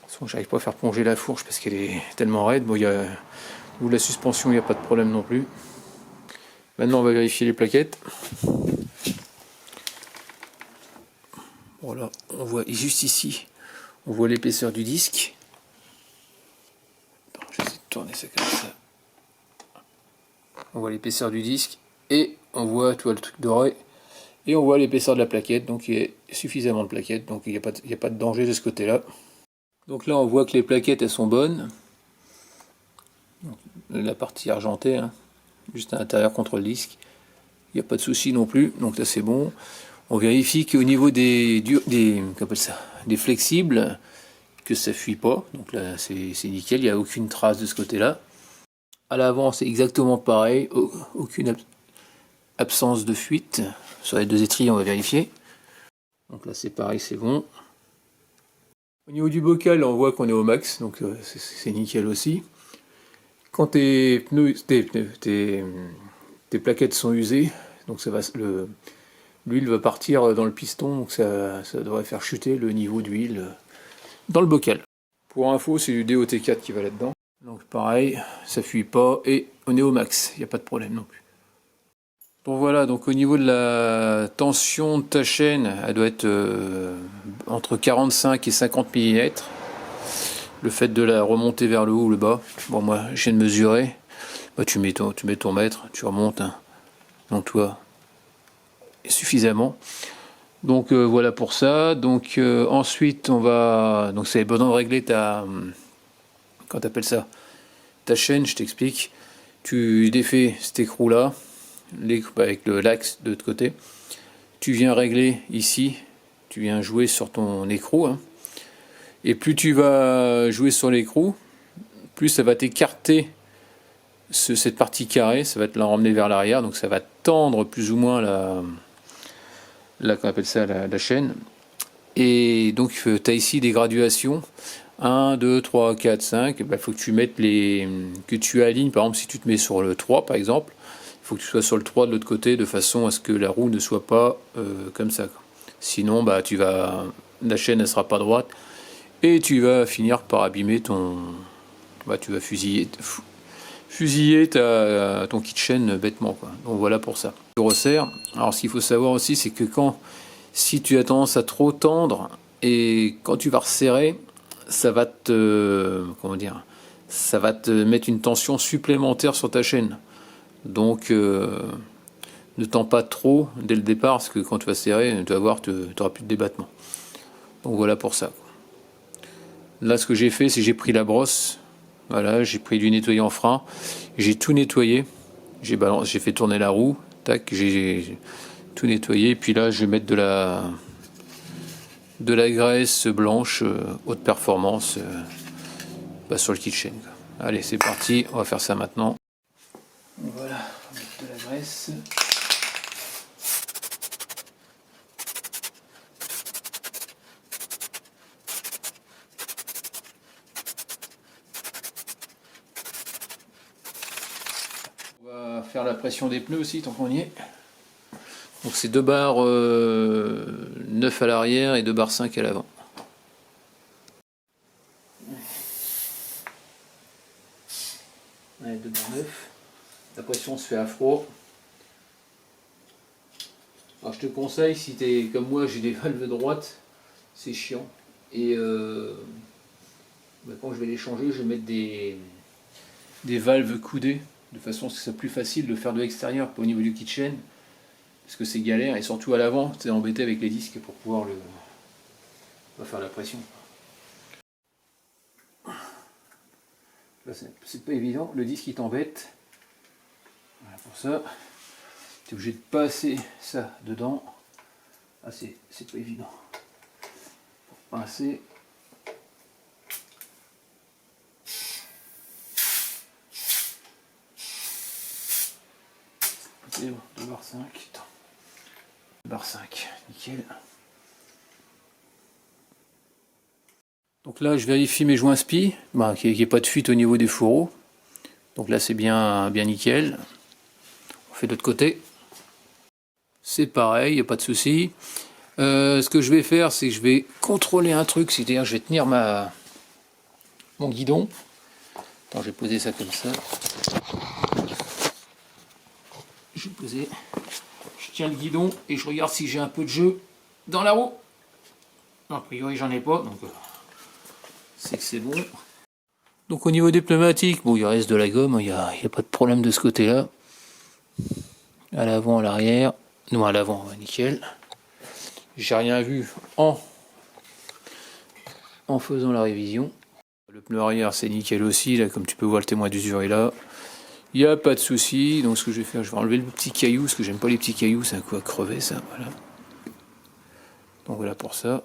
façon, j'arrive pas à faire plonger la fourche parce qu'elle est tellement raide. Bon, ou la suspension, il n'y a pas de problème non plus. Maintenant, on va vérifier les plaquettes. Voilà, on voit juste ici, on voit l'épaisseur du disque. Attends, j'essaie de tourner ça comme ça. On voit l'épaisseur du disque et on voit, tu vois, le truc doré. Et on voit l'épaisseur de la plaquette, donc il y a suffisamment de plaquettes, donc il n'y a pas de danger de ce côté-là. Donc là, on voit que les plaquettes, elles sont bonnes. Donc, la partie argentée, hein, juste à l'intérieur contre le disque. Il n'y a pas de souci non plus, donc là c'est bon. On vérifie qu'au niveau des flexibles, que ça ne fuit pas. Donc là, c'est nickel, il n'y a aucune trace de ce côté-là. À l'avant, c'est exactement pareil, aucune absence de fuite. Sur les deux étriers, on va vérifier. Donc là, c'est pareil, c'est bon. Au niveau du bocal, on voit qu'on est au max, donc c'est nickel aussi. Quand tes plaquettes sont usées, donc l'huile va partir dans le piston, donc ça devrait faire chuter le niveau d'huile dans le bocal. Pour info, c'est du DOT4 qui va là-dedans. Donc pareil, ça fuit pas et on est au max, il n'y a pas de problème non plus. Donc voilà, donc au niveau de la tension de ta chaîne, elle doit être entre 45 et 50 mm. Le fait de la remonter vers le haut ou le bas, bon moi je viens de mesurer, bah, tu mets ton mètre, tu remontes, hein. Donc toi, suffisamment. Donc voilà pour ça. Donc ensuite on va, donc c'est besoin de régler quand t'appelles ça, ta chaîne, je t'explique. Tu défais cet écrou là, avec l'axe de l'autre côté. Tu viens régler ici, tu viens jouer sur ton écrou, hein. Et plus tu vas jouer sur l'écrou, plus ça va t'écarter cette partie carrée, ça va te la ramener vers l'arrière, donc ça va tendre plus ou moins qu'on appelle ça la chaîne. Et donc tu as ici des graduations 1, 2, 3, 4, 5. Il faut que tu mettes que tu alignes. Par exemple, si tu te mets sur le 3 par exemple, il faut que tu sois sur le 3 de l'autre côté de façon à ce que la roue ne soit pas comme ça. Sinon bah la chaîne ne sera pas droite et tu vas finir par abîmer tu vas fusiller ton kit chaîne bêtement, quoi. Donc voilà pour ça. Je resserre. Alors ce qu'il faut savoir aussi, c'est que si tu as tendance à trop tendre et quand tu vas resserrer, ça va te mettre une tension supplémentaire sur ta chaîne. Donc ne tends pas trop dès le départ, parce que quand tu vas serrer, tu vas voir, tu n'auras plus de débattement. Donc voilà pour ça. Là, ce que j'ai fait, c'est que j'ai pris la brosse. Voilà, j'ai pris du nettoyant frein, j'ai tout nettoyé, j'ai fait tourner la roue, tac, j'ai tout nettoyé, et puis là je vais mettre de la graisse blanche haute performance sur le kit chaîne. Allez, c'est parti, on va faire ça maintenant. Voilà, on va mettre de la graisse. faire la pression des pneus aussi tant qu'on y est. Donc c'est 2 barres 9 à l'arrière et 2 barres 5 à l'avant. Ouais, 2 barres 9. La pression se fait à froid. Alors je te conseille, si tu es comme moi, j'ai des valves droites, c'est chiant. Et quand je vais les changer, je vais mettre des valves coudées, de façon à ce que c'est plus facile de faire de l'extérieur, pas au niveau du kitchen, parce que c'est galère, et surtout à l'avant, tu es embêté avec les disques pour pouvoir faire la pression. Là c'est pas évident, le disque il t'embête. Voilà, pour ça, tu es obligé de passer ça dedans. Ah c'est pas évident. Pour passer. C'est bon, 2 barres 5. 2 barres 5, nickel. Donc là je vérifie mes joints spi, qu'il n'y ait pas de fuite au niveau des fourreaux. Donc là c'est bien nickel. On fait de l'autre côté. C'est pareil, il n'y a pas de souci. Ce que je vais faire, c'est que je vais contrôler un truc, c'est-à-dire je vais tenir mon guidon. Attends, je vais poser ça comme ça. Je vais poser. Je tiens le guidon et je regarde si j'ai un peu de jeu dans la roue. Non, a priori j'en ai pas, donc c'est que c'est bon. Donc au niveau des pneumatiques, bon, il reste de la gomme, il n'y a pas de problème de ce côté-là. À l'avant, à l'arrière. Non, à l'avant, nickel. J'ai rien vu en faisant la révision. Le pneu arrière c'est nickel aussi, là comme tu peux voir le témoin d'usure est là. Il n'y a pas de souci, donc ce que je vais faire, je vais enlever le petit caillou, parce que j'aime pas les petits cailloux, c'est un coup à crever ça, voilà. Donc voilà pour ça.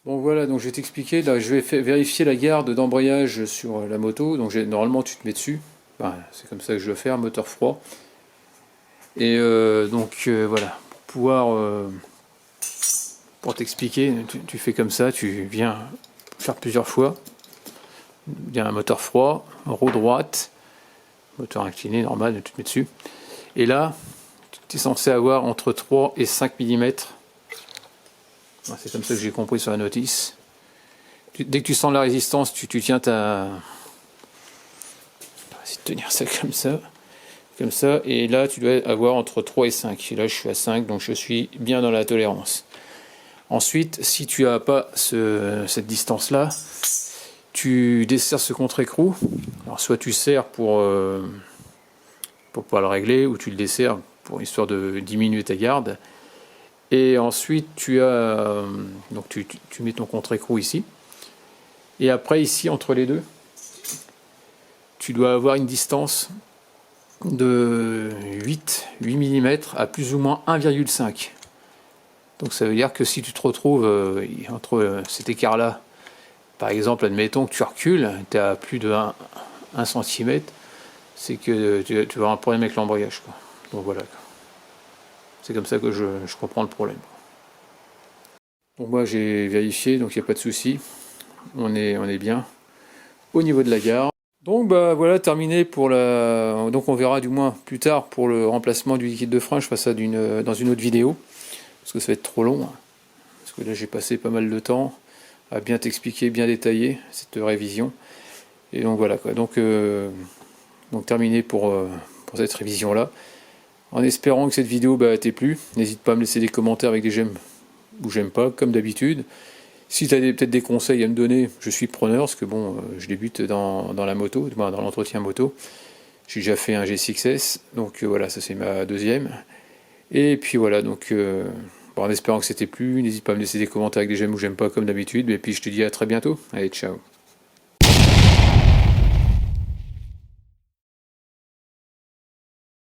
Bon voilà, donc je vais t'expliquer, là je vais vérifier la garde d'embrayage sur la moto, donc normalement tu te mets dessus, c'est comme ça que je veux faire, moteur froid. Et voilà, pour t'expliquer, tu fais comme ça, tu viens faire plusieurs fois. Il y a un moteur froid, roue droite, moteur incliné normal, tu te mets dessus. Et là, tu es censé avoir entre 3 et 5 mm. C'est comme ça que j'ai compris sur la notice. Dès que tu sens la résistance, tu tiens ta... On va essayer de tenir ça comme ça. Comme ça, et là tu dois avoir entre 3 et 5. Et là je suis à 5, donc je suis bien dans la tolérance. Ensuite, si tu n'as pas cette distance-là, tu desserres ce contre-écrou. Alors soit tu serres pour pouvoir le régler, ou tu le desserres pour histoire de diminuer ta garde. Et ensuite tu mets ton contre-écrou ici. Et après ici entre les deux, tu dois avoir une distance de 8 mm à plus ou moins 1,5. Donc ça veut dire que si tu te retrouves entre cet écart là, par exemple admettons que tu recules, tu es à plus de 1 cm, c'est que tu vas avoir un problème avec l'embrayage. Donc voilà, c'est comme ça que je comprends le problème. Donc moi j'ai vérifié, donc il n'y a pas de souci, on est bien au niveau de la gare. Donc voilà, terminé pour la... Donc on verra du moins plus tard pour le remplacement du liquide de frein, je ferai ça dans une autre vidéo, parce que ça va être trop long, parce que là j'ai passé pas mal de temps à bien t'expliquer, bien détailler cette révision. Et donc voilà quoi, donc terminé pour cette révision là. En espérant que cette vidéo t'ait plu, n'hésite pas à me laisser des commentaires avec des j'aime ou j'aime pas, comme d'habitude. Si tu as peut-être des conseils à me donner, je suis preneur, parce que bon, je débute dans la moto, dans l'entretien moto. J'ai déjà fait un G6S, donc voilà, ça c'est ma deuxième. Et puis voilà, donc en espérant que c'était plu, n'hésite pas à me laisser des commentaires avec des j'aime ou j'aime pas comme d'habitude. Et puis je te dis à très bientôt. Allez, ciao.